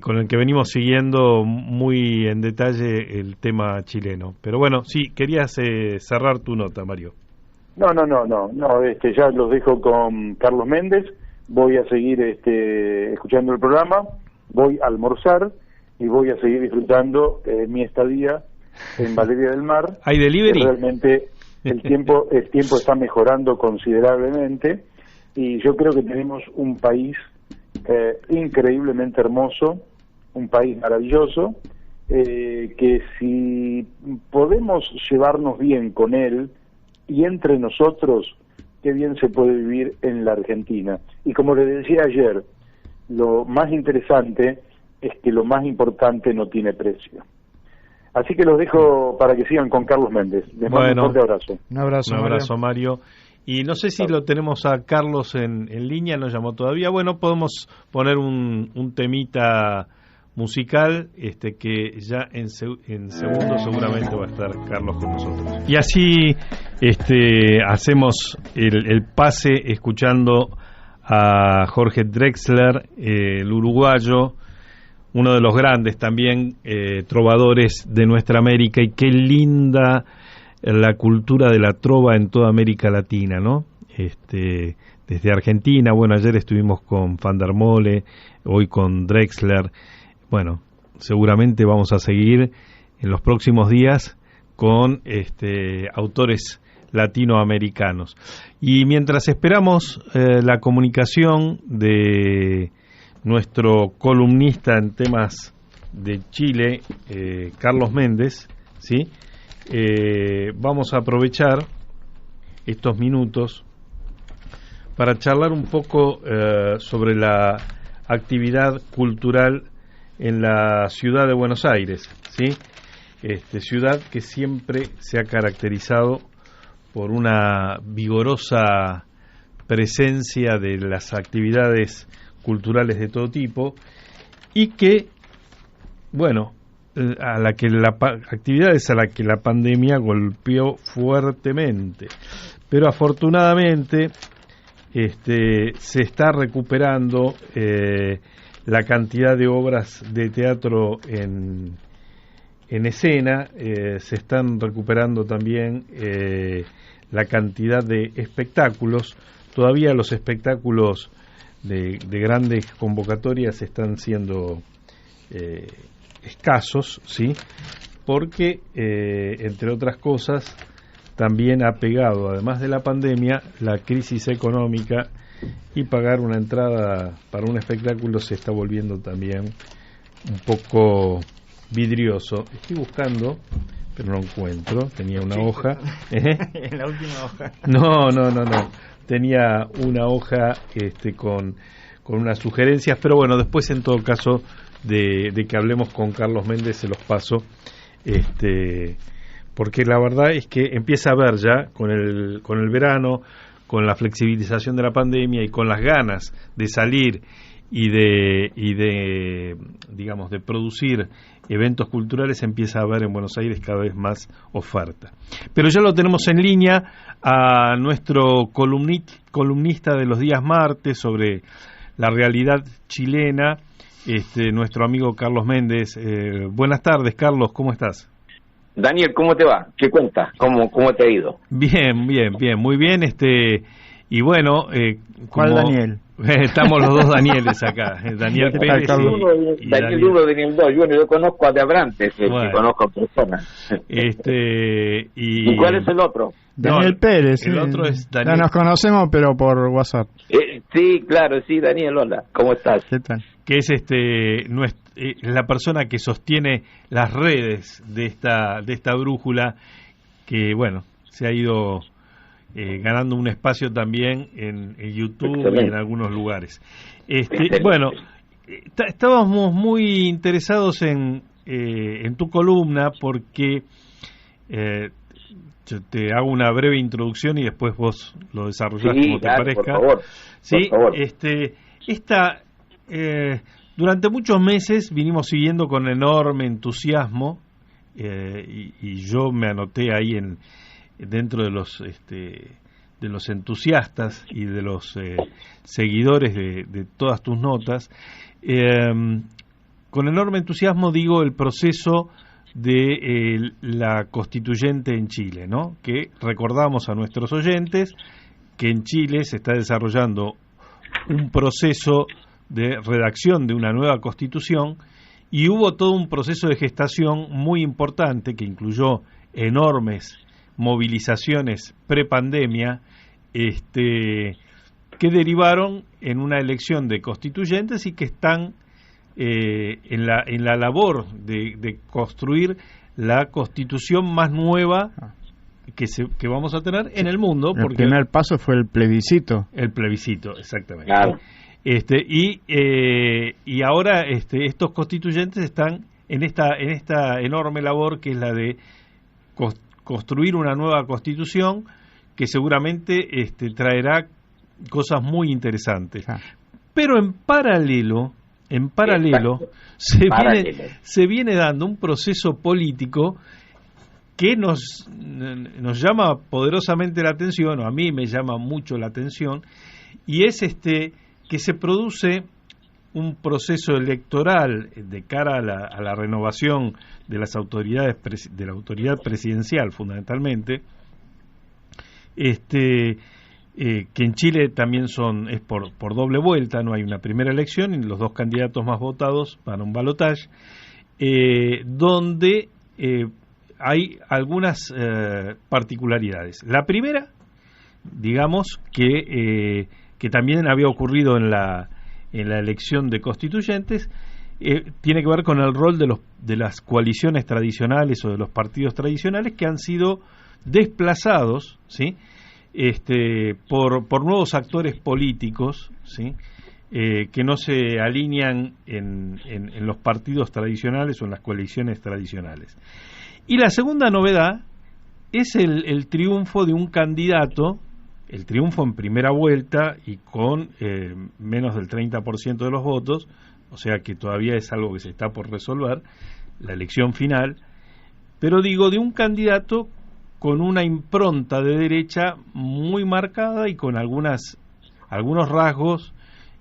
con el que venimos siguiendo muy en detalle el tema chileno. Pero bueno, sí, querías cerrar tu nota, Mario. No, ya los dejo con Carlos Méndez. Voy a seguir escuchando el programa, voy a almorzar y voy a seguir disfrutando mi estadía en Valeria del Mar. ¿Hay delivery? Realmente el tiempo está mejorando considerablemente, y yo creo que tenemos un país increíblemente hermoso, un país maravilloso, que si podemos llevarnos bien con él y entre nosotros, qué bien se puede vivir en la Argentina. Y como les decía ayer, lo más interesante es que lo más importante no tiene precio. Así que los dejo para que sigan con Carlos Méndez. Les mando un fuerte abrazo. Un abrazo, Mario. Y no sé si lo tenemos a Carlos en línea, no llamó todavía. Bueno, podemos poner un temita musical, que ya en segundos seguramente va a estar Carlos con nosotros. Y así hacemos el pase escuchando a Jorge Drexler, el uruguayo, uno de los grandes también trovadores de nuestra América. Y qué linda la cultura de la trova en toda América Latina, ¿no? desde Argentina. Bueno, ayer estuvimos con Van der Mole, hoy con Drexler. Bueno, seguramente vamos a seguir en los próximos días con autores latinoamericanos. Y mientras esperamos la comunicación de nuestro columnista en temas de Chile, Carlos Méndez, ¿sí? Vamos a aprovechar estos minutos para charlar un poco sobre la actividad cultural en la ciudad de Buenos Aires, ¿sí? Ciudad que siempre se ha caracterizado por una vigorosa presencia de las actividades culturales de todo tipo y que, bueno, actividades a la que la pandemia golpeó fuertemente, pero afortunadamente se está recuperando la cantidad de obras de teatro en escena, se están recuperando también la cantidad de espectáculos. Todavía los espectáculos de grandes convocatorias están siendo escasos, ¿sí? Porque, entre otras cosas, también ha pegado, además de la pandemia, la crisis económica, y pagar una entrada para un espectáculo se está volviendo también un poco vidrioso. Estoy buscando, pero no encuentro. Tenía una hoja. En la última hoja. No. Tenía una hoja con unas sugerencias, pero bueno, después en todo caso de que hablemos con Carlos Méndez se los paso, porque la verdad es que empieza a ver ya con el verano, con la flexibilización de la pandemia y con las ganas de salir y de digamos de producir eventos culturales, empieza a haber en Buenos Aires cada vez más oferta. Pero ya lo tenemos en línea a nuestro columnista de los días martes sobre la realidad chilena, nuestro amigo Carlos Méndez. Buenas tardes, Carlos, ¿cómo estás? Daniel, ¿cómo te va? ¿Qué cuentas? ¿Cómo te ha ido? Bien, muy bien. Y bueno, ¿cuál Daniel? Estamos los dos Danieles acá, Daniel Pérez y Daniel 1, Daniel 2. Bueno, yo conozco a De Abrantes, que conozco a personas. ¿Y cuál es el otro? Daniel Pérez. El otro es Daniel. Ya nos conocemos, pero por WhatsApp. Sí, claro, sí, Daniel, hola, ¿cómo estás? ¿Qué tal? Que es la persona que sostiene las redes de esta brújula, que bueno, se ha ido ganando un espacio también en YouTube. Excelente. Y en algunos lugares. Bueno, estábamos muy interesados en tu columna porque yo te hago una breve introducción y después vos lo desarrollás como te parezca. Por favor. Durante muchos meses vinimos siguiendo con enorme entusiasmo y yo me anoté ahí dentro de los entusiastas y de los seguidores de todas tus notas, con enorme entusiasmo digo el proceso de la constituyente en Chile, ¿no? Que recordamos a nuestros oyentes que en Chile se está desarrollando un proceso de redacción de una nueva constitución y hubo todo un proceso de gestación muy importante que incluyó enormes movilizaciones prepandemia, que derivaron en una elección de constituyentes y que están en la labor de construir la constitución más nueva que vamos a tener en el mundo. Porque el primer paso fue el plebiscito. El plebiscito, exactamente. Claro. Y ahora estos constituyentes están en esta enorme labor que es la de construir una nueva constitución que seguramente traerá cosas muy interesantes. Pero en paralelo se viene dando un proceso político que nos llama poderosamente la atención, o a mí me llama mucho la atención, y es que se produce un proceso electoral de cara a la renovación de las autoridades, de la autoridad presidencial fundamentalmente, que en Chile también es por doble vuelta, no hay una primera elección y los dos candidatos más votados van a un balotaje, donde hay algunas particularidades. La primera, digamos, que también había ocurrido en la elección de constituyentes, tiene que ver con el rol de las coaliciones tradicionales o de los partidos tradicionales que han sido desplazados, ¿sí? Por nuevos actores políticos, ¿sí? Que no se alinean en los partidos tradicionales o en las coaliciones tradicionales. Y la segunda novedad es el triunfo de un candidato, el triunfo en primera vuelta y con menos del 30% de los votos, o sea que todavía es algo que se está por resolver, la elección final, pero digo, de un candidato con una impronta de derecha muy marcada y con algunos rasgos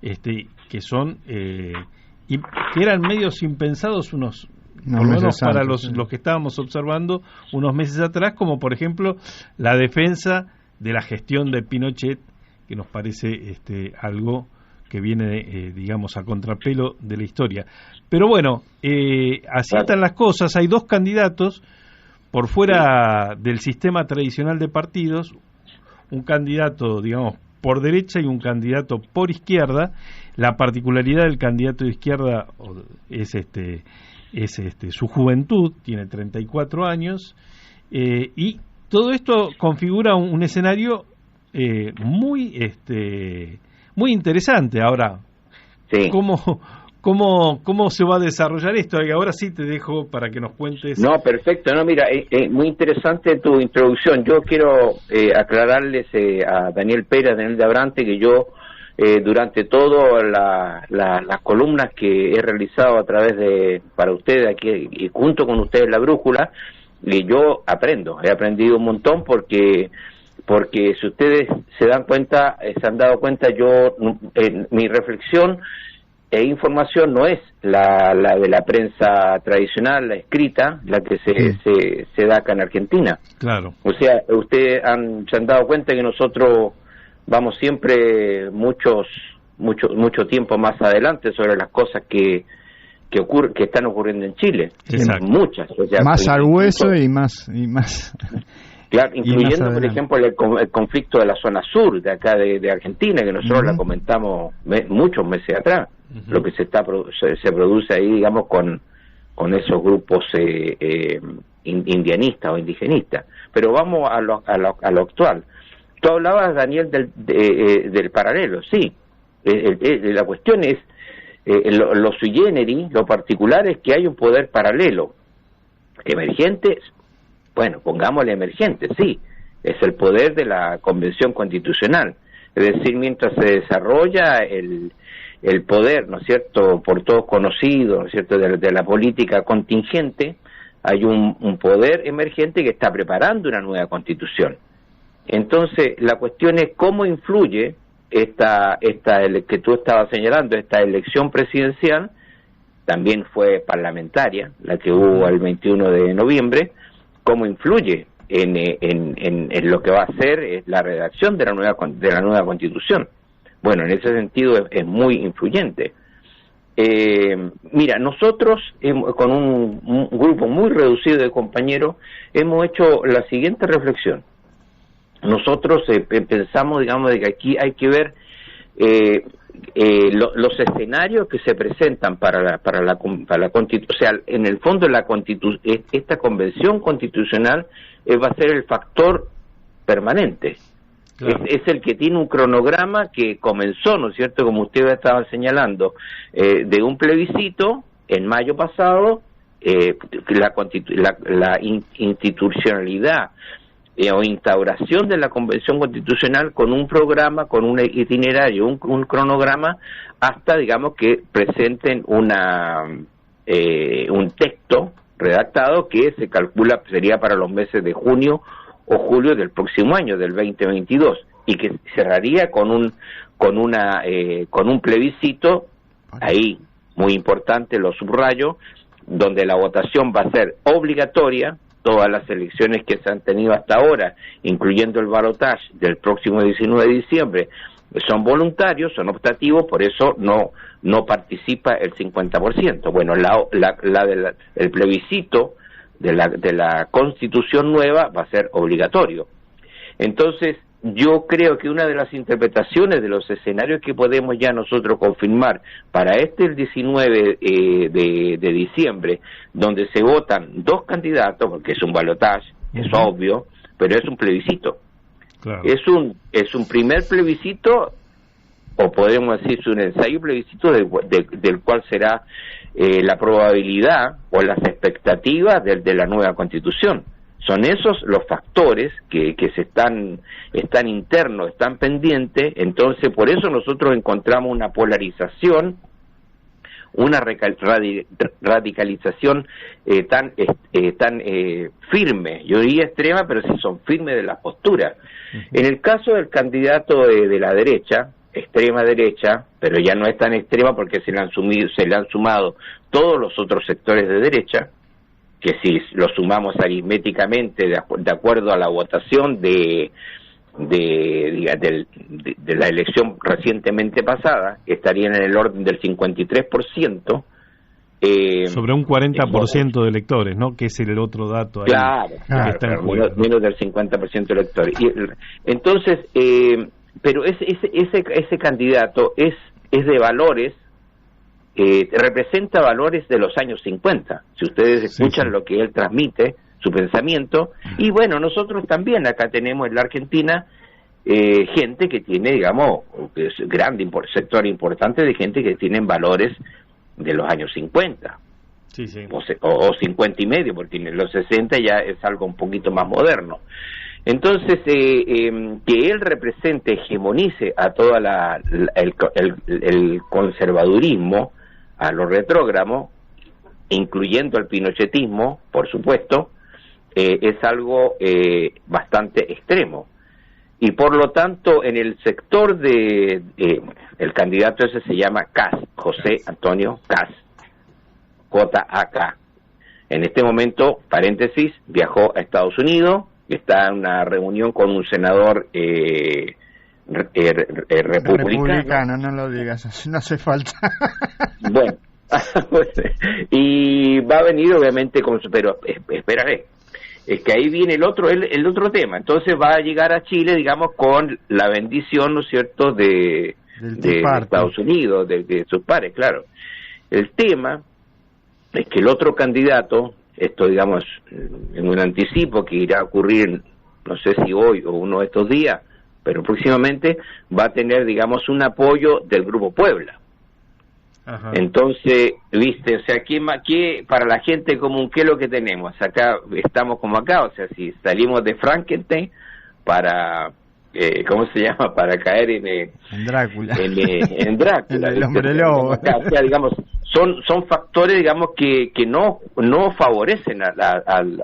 que son y que eran medios impensados por lo menos para los que estábamos observando unos meses atrás, como por ejemplo la defensa de la gestión de Pinochet, que nos parece algo que viene, digamos, a contrapelo de la historia. Pero bueno, así están las cosas. Hay dos candidatos por fuera del sistema tradicional de partidos, un candidato, digamos, por derecha y un candidato por izquierda. La particularidad del candidato de izquierda es su juventud, tiene 34 años, y todo esto configura un escenario muy interesante. Ahora, sí. ¿Cómo se va a desarrollar esto? Ahora sí te dejo para que nos cuentes. No, perfecto. No, mira, muy interesante tu introducción. Yo quiero aclararles a Daniel Pérez, Daniel de Abrante, que yo durante todas las columnas que he realizado a través para ustedes aquí y junto con ustedes La Brújula, yo he aprendido un montón porque si ustedes se han dado cuenta, mi reflexión e información no es la de la prensa tradicional, la escrita, la que se da acá en Argentina. Claro. O sea, ustedes se han dado cuenta que nosotros vamos siempre mucho tiempo más adelante sobre las cosas que están ocurriendo en Chile. Exacto. Muchas. O sea, más al hueso y más. Claro, incluyendo, por ejemplo, el conflicto de la zona sur de acá de Argentina, que nosotros la comentamos muchos meses atrás, lo que se produce ahí, digamos, con esos grupos indianistas o indigenistas. Pero vamos a lo actual. Tú hablabas, Daniel, del paralelo, sí. La cuestión es, lo sui generis, lo particular es que hay un poder paralelo, emergente. Bueno, pongámosle emergente, sí, es el poder de la Convención Constitucional. Es decir, mientras se desarrolla el poder, ¿no es cierto?, por todos conocido, ¿no es cierto?, de la política contingente, hay un poder emergente que está preparando una nueva Constitución. Entonces, la cuestión es cómo influye esta que tú estabas señalando, esta elección presidencial, también fue parlamentaria, la que hubo el 21 de noviembre, cómo influye en lo que va a ser la redacción de la nueva Constitución. Bueno, en ese sentido es muy influyente. Mira, nosotros con un grupo muy reducido de compañeros hemos hecho la siguiente reflexión. Nosotros pensamos, digamos, de que aquí hay que ver los escenarios que se presentan para la Constitución. O sea, en el fondo esta Convención Constitucional va a ser el factor permanente. Claro. Es el que tiene un cronograma que comenzó, ¿no es cierto?, como ustedes estaban señalando, de un plebiscito en mayo pasado, la institucionalidad o instauración de la Convención Constitucional con un programa, con un itinerario, un cronograma, hasta, digamos, que presenten un texto redactado que se calcula sería para los meses de junio o julio del próximo año, del 2022, y que cerraría con un plebiscito, ahí, muy importante, lo subrayo, donde la votación va a ser obligatoria, todas las elecciones que se han tenido hasta ahora, incluyendo el balotaje del próximo 19 de diciembre, son voluntarios, son optativos, por eso no participa el 50%. Bueno, el plebiscito de la Constitución nueva va a ser obligatorio. Entonces, yo creo que una de las interpretaciones de los escenarios que podemos ya nosotros confirmar para el 19 de diciembre, donde se votan 2 candidatos, porque es un balotaje, es obvio, pero es un plebiscito. Claro. Es un primer plebiscito, o podemos decir un ensayo plebiscito del cual será la probabilidad o las expectativas de la nueva Constitución. Son esos los factores que se están internos, están pendientes. Entonces por eso nosotros encontramos una polarización, una radicalización tan firme, yo diría extrema, pero sí son firmes de la postura. En el caso del candidato de la derecha, extrema derecha, pero ya no es tan extrema porque se le han sumado todos los otros sectores de derecha, que si lo sumamos aritméticamente de acuerdo a la votación de la elección recientemente pasada, estarían en el orden del 53%. Sobre un 40% de electores, ¿no? Que es el otro dato ahí. Claro, menos del 50% de electores. Entonces, pero ese candidato es de valores, representa valores de los años 50. Si ustedes escuchan lo que él transmite, su pensamiento, y bueno, nosotros también acá tenemos en la Argentina gente que tiene, digamos, es sector importante de gente que tienen valores de los años 50, o 50 y medio, porque en los 60 ya es algo un poquito más moderno. Entonces, que él represente, hegemonice a toda el conservadurismo, a lo retrógrado, incluyendo el pinochetismo, por supuesto, es algo bastante extremo. Y por lo tanto, en el sector el candidato ese se llama Kast, José Antonio Kast, J.A.K. En este momento, paréntesis, viajó a Estados Unidos, está en una reunión con un senador republicano. No lo digas, no hace falta. Bueno, y va a venir obviamente pero espérame, es que ahí viene el otro tema. Entonces va a llegar a Chile, digamos, con la bendición, ¿no es cierto?, de Estados Unidos, de sus pares, claro. El tema es que el otro candidato, esto digamos en un anticipo que irá a ocurrir, no sé si hoy o uno de estos días, pero próximamente va a tener, digamos, un apoyo del Grupo Puebla. Ajá. Entonces, viste, o sea, ¿qué para la gente común, qué es lo que tenemos? Acá estamos como acá, o sea, si salimos de Frankenstein para, ¿cómo se llama? Para caer en Drácula. En Drácula. El hombre lobo. O sea, digamos, son factores, digamos, que no favorecen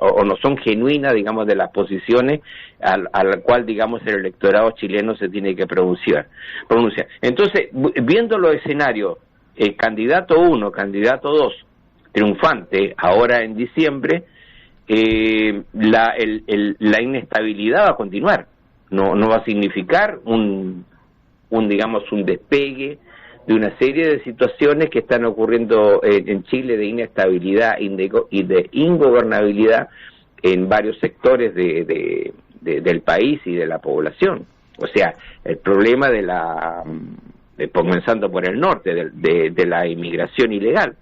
o no son genuinas, digamos, de las posiciones al cual, digamos, el electorado chileno se tiene que pronunciar. Entonces, viendo los escenarios, candidato 1, candidato 2, triunfante, ahora en diciembre, la inestabilidad va a continuar. No va a significar un despegue de una serie de situaciones que están ocurriendo en Chile de inestabilidad y de ingobernabilidad en varios sectores del país y de la población. O sea, el problema comenzando por el norte, de la inmigración ilegal,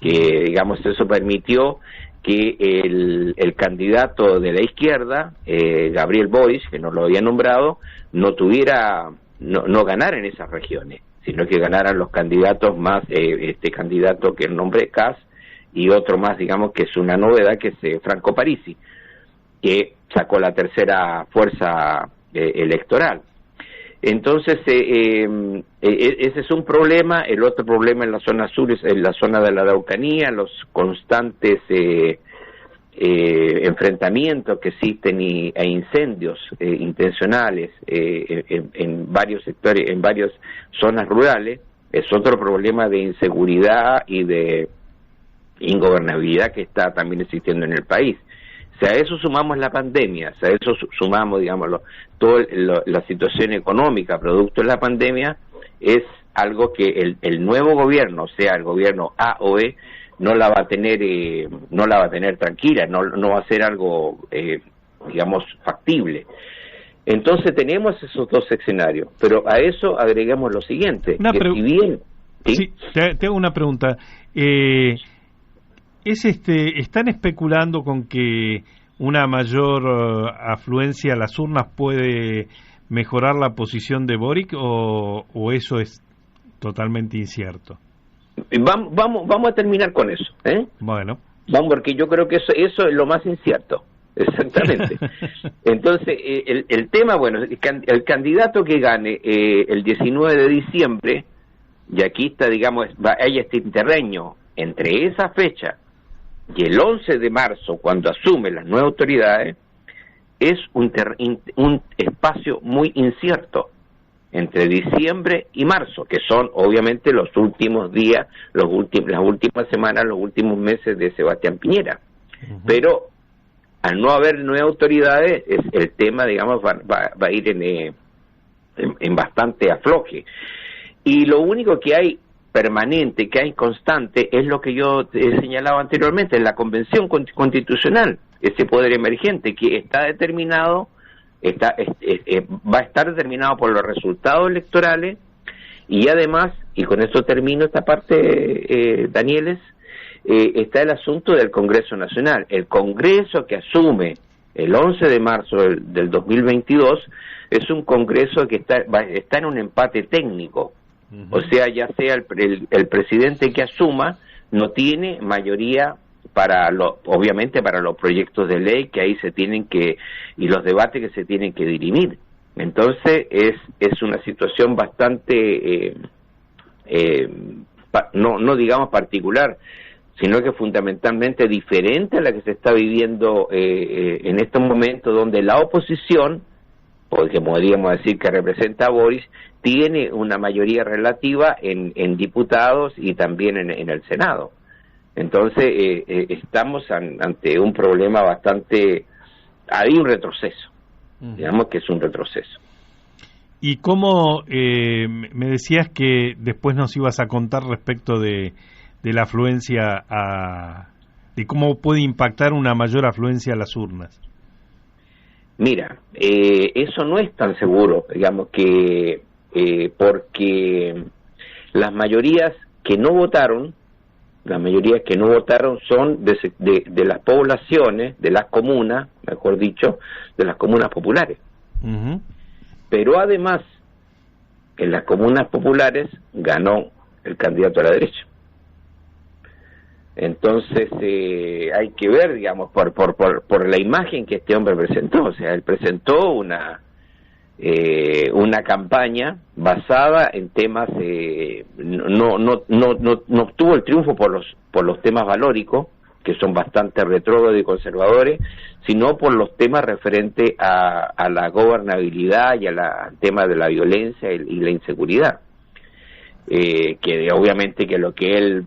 que digamos eso permitió que el candidato de la izquierda, Gabriel Boric, que no lo había nombrado, no ganara en esas regiones, sino que ganaran los candidatos más, este candidato que el nombre Kast, y otro más, digamos, que es una novedad, que es Franco Parisi, que sacó la tercera fuerza electoral. Entonces, ese es un problema. El otro problema en la zona sur es en la zona de la Araucanía, los constantes enfrentamientos que existen e incendios intencionales en varios sectores, en varias zonas rurales. Es otro problema de inseguridad y de ingobernabilidad que está también existiendo en el país. Si a eso sumamos la pandemia, si a eso sumamos, digamos, toda la situación económica producto de la pandemia, es algo que el nuevo gobierno, sea el gobierno A o E, no la va a tener tranquila, no va a ser algo, digamos, factible. Entonces tenemos esos dos escenarios, pero a eso agregamos lo siguiente, si bien... ¿sí? Te hago una pregunta. ¿Están especulando con que una mayor afluencia a las urnas puede mejorar la posición de Boric o eso es totalmente incierto? Vamos a terminar con eso, ¿eh? Bueno. Vamos, porque yo creo que eso es lo más incierto. Exactamente. Entonces, el tema, bueno, el candidato que gane el 19 de diciembre, y aquí está, digamos, hay este interreño entre esa fecha y el 11 de marzo, cuando asumen las nuevas autoridades, es un espacio muy incierto entre diciembre y marzo, que son obviamente los últimos días, las últimas semanas, los últimos meses de Sebastián Piñera. Pero al no haber nuevas autoridades, el tema, digamos, va a ir en bastante afloje. Y lo único que hay permanente, que hay constante, es lo que yo he señalado anteriormente, en la Convención Constitucional, ese poder emergente que está determinado, va a estar determinado por los resultados electorales, y además, y con esto termino esta parte, Danieles, está el asunto del Congreso Nacional. El Congreso que asume el 11 de marzo del 2022 es un Congreso que está en un empate técnico. O sea, ya sea el presidente que asuma, no tiene mayoría obviamente para los proyectos de ley que ahí y los debates que se tienen que dirimir. Entonces es una situación bastante, no digamos particular, sino que fundamentalmente diferente a la que se está viviendo en estos momentos, donde la oposición, porque podríamos decir que representa a Boris, tiene una mayoría relativa en diputados y también en el Senado. Entonces estamos ante un problema bastante... Hay un retroceso, digamos que es un retroceso. ¿Y cómo me decías que después nos ibas a contar respecto de la afluencia de cómo puede impactar una mayor afluencia a las urnas? Mira, eso no es tan seguro, digamos que porque las mayorías que no votaron son de las poblaciones, de las comunas, mejor dicho, de las comunas populares. Pero además, en las comunas populares ganó el candidato a la derecha. Entonces hay que ver, digamos, por la imagen que este hombre presentó. O sea, él presentó una campaña basada en temas, no obtuvo el triunfo por los temas valóricos, que son bastante retrógrados y conservadores, sino por los temas referentes a la gobernabilidad y al tema de la violencia y la inseguridad, que obviamente que lo que él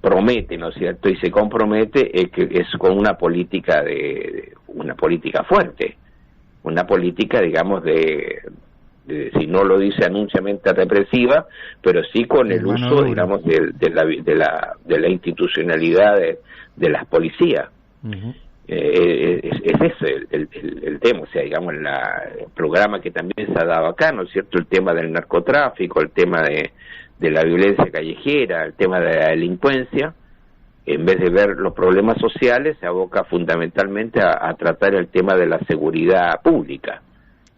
promete, ¿no es cierto?, y se compromete es con una política fuerte, una política, digamos, si no lo dice anunciamente represiva, pero sí con el uso, digamos, de la institucionalidad de las policías. Es ese el tema, o sea, digamos, el programa que también se ha dado acá, ¿no es cierto?, el tema del narcotráfico, el tema de la violencia callejera, el tema de la delincuencia. En vez de ver los problemas sociales, se aboca fundamentalmente a tratar el tema de la seguridad pública.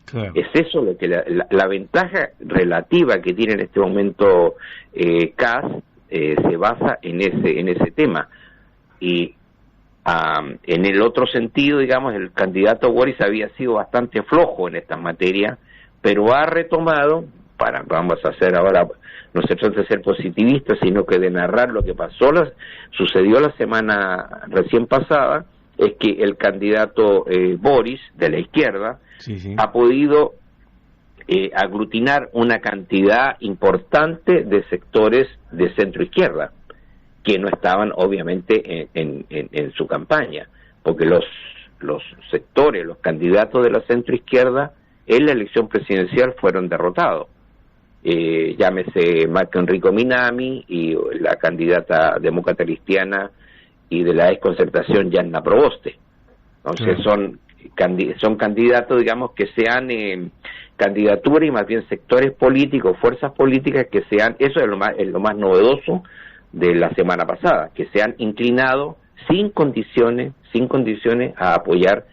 Claro. Es eso lo que la ventaja relativa que tiene en este momento CAS se basa en ese tema. Y en el otro sentido, digamos, el candidato Boris había sido bastante flojo en esta materia, pero ha retomado, vamos a hacer ahora, no se trata de ser positivista, sino que de narrar lo que sucedió la semana recién pasada, es que el candidato Boris, de la izquierda, ha podido aglutinar una cantidad importante de sectores de centro-izquierda, que no estaban obviamente en su campaña, porque los sectores, los candidatos de la centroizquierda en la elección presidencial fueron derrotados. Llámese Marco Enrico Minami y la candidata demócrata cristiana y de la exconcertación Yanna Proboste. Entonces son candidatos, digamos, que sean candidaturas y más bien sectores políticos, fuerzas políticas que sean, eso es lo más novedoso de la semana pasada, que se han inclinado sin condiciones a apoyar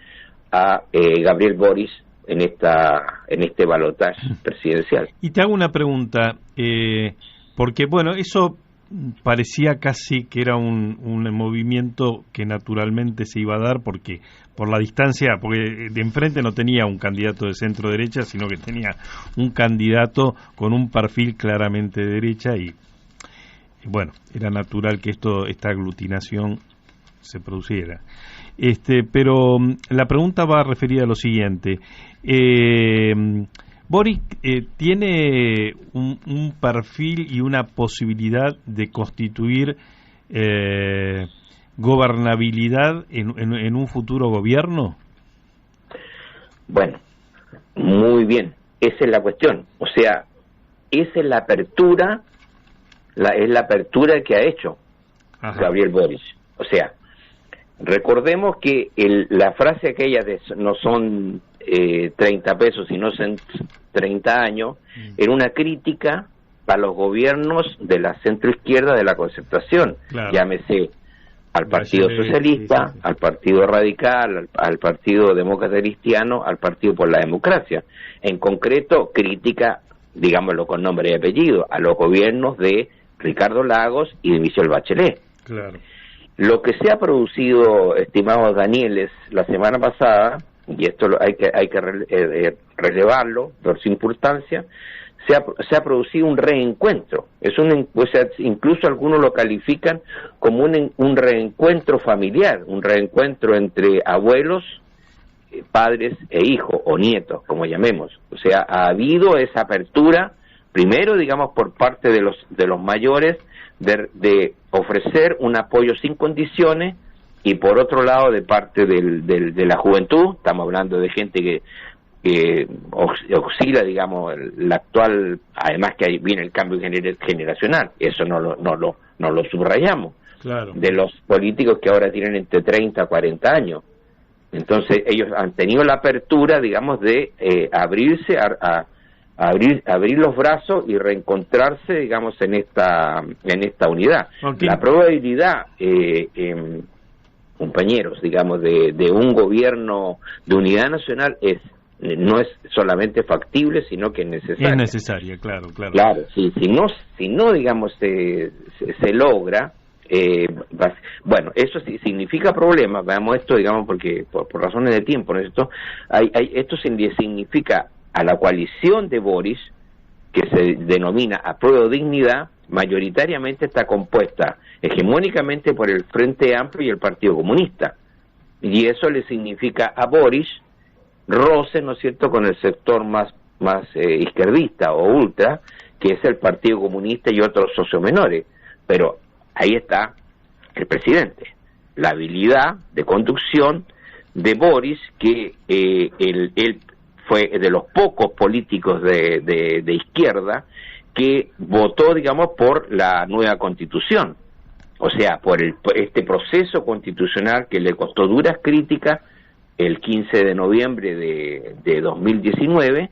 a Gabriel Boric en este balotaje presidencial. Y te hago una pregunta, porque bueno, eso parecía casi que era un movimiento que naturalmente se iba a dar porque por la distancia, porque de enfrente no tenía un candidato de centro derecha, sino que tenía un candidato con un perfil claramente de derecha y bueno, era natural que esta aglutinación se produciera. Pero la pregunta va referida a lo siguiente. Boric tiene un perfil y una posibilidad de constituir gobernabilidad en un futuro gobierno. Bueno, muy bien, esa es la cuestión. O sea, esa es la apertura, es la apertura que ha hecho Gabriel Boric. O sea, recordemos que la frase aquella de no son 30 pesos, sino son 30 años, era una crítica a los gobiernos de la centroizquierda de la Concertación, claro. Llámese al Partido Socialista, sí. Al Partido Radical, al Partido Demócrata Cristiano, al Partido por la Democracia. En concreto, crítica, digámoslo con nombre y apellido, a los gobiernos de Ricardo Lagos y de Michelle Bachelet. Claro. Lo que se ha producido, estimados Danieles, la semana pasada, y esto hay que relevarlo por su importancia, se ha producido un reencuentro. O sea, incluso algunos lo califican como un reencuentro familiar, un reencuentro entre abuelos, padres e hijos, o nietos, como llamemos. O sea, ha habido esa apertura, primero, digamos, por parte de los mayores, de ofrecer un apoyo sin condiciones, y por otro lado de parte de la juventud. Estamos hablando de gente que oscila, digamos, la actual, además que ahí viene el cambio generacional, eso no lo subrayamos, claro. De los políticos que ahora tienen entre 30 a 40 años. Entonces ellos han tenido la apertura, digamos, de abrirse a abrir los brazos y reencontrarse, digamos, en esta unidad. Okay. La probabilidad, compañeros, digamos, de un gobierno de unidad nacional no es solamente factible, sino que es necesaria. Es necesaria, claro. Claro, si no digamos, se logra, bueno, eso sí significa problemas. Veamos esto, digamos, porque por razones de tiempo, ¿no es esto? Esto significa a la coalición de Boric, que se denomina Apruebo Dignidad, mayoritariamente está compuesta hegemónicamente por el Frente Amplio y el Partido Comunista, y eso le significa a Boric roce, ¿no es cierto?, con el sector más izquierdista o ultra, que es el Partido Comunista y otros socios menores. Pero ahí está el presidente, la habilidad de conducción de Boric, que él fue de los pocos políticos de izquierda que votó, digamos, por la nueva Constitución. O sea, por este proceso constitucional que le costó duras críticas el 15 de noviembre de 2019,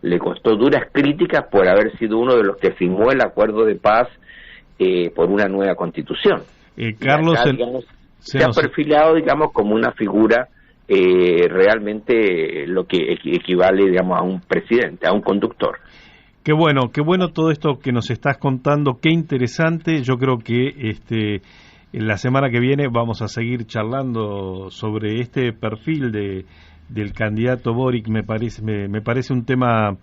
le costó duras críticas por haber sido uno de los que firmó el acuerdo de paz por una nueva Constitución. Carlos, acá, digamos, se ha perfilado, digamos, como una figura realmente lo que equivale, digamos, a un presidente, a un conductor. Qué bueno todo esto que nos estás contando, qué interesante. Yo creo que en la semana que viene vamos a seguir charlando sobre este perfil del candidato Boric. Me parece un tema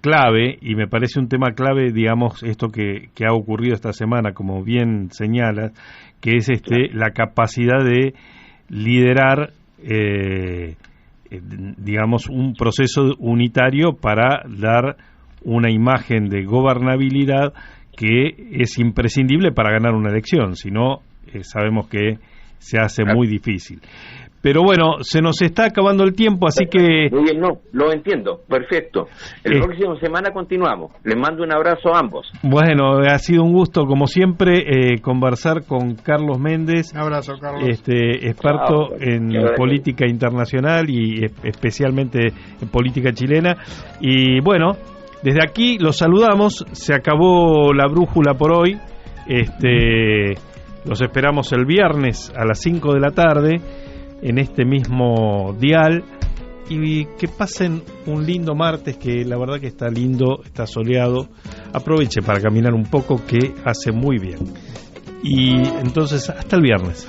clave, y me parece un tema clave, digamos, esto que ha ocurrido esta semana, como bien señalas, que es la capacidad de liderar digamos, un proceso unitario para dar una imagen de gobernabilidad que es imprescindible para ganar una elección, si no sabemos que se hace muy difícil. Pero bueno, se nos está acabando el tiempo, así que... Muy bien, no, lo entiendo, perfecto. El próximo semana continuamos. Les mando un abrazo a ambos. Bueno, ha sido un gusto, como siempre, conversar con Carlos Méndez. Un abrazo, Carlos. Experto en política internacional y especialmente en política chilena. Y bueno, desde aquí los saludamos. Se acabó la brújula por hoy. Los esperamos el viernes a las 5 de la tarde en este mismo dial, y que pasen un lindo martes, que la verdad que está lindo, está soleado. Aproveche para caminar un poco, que hace muy bien. Y entonces hasta el viernes.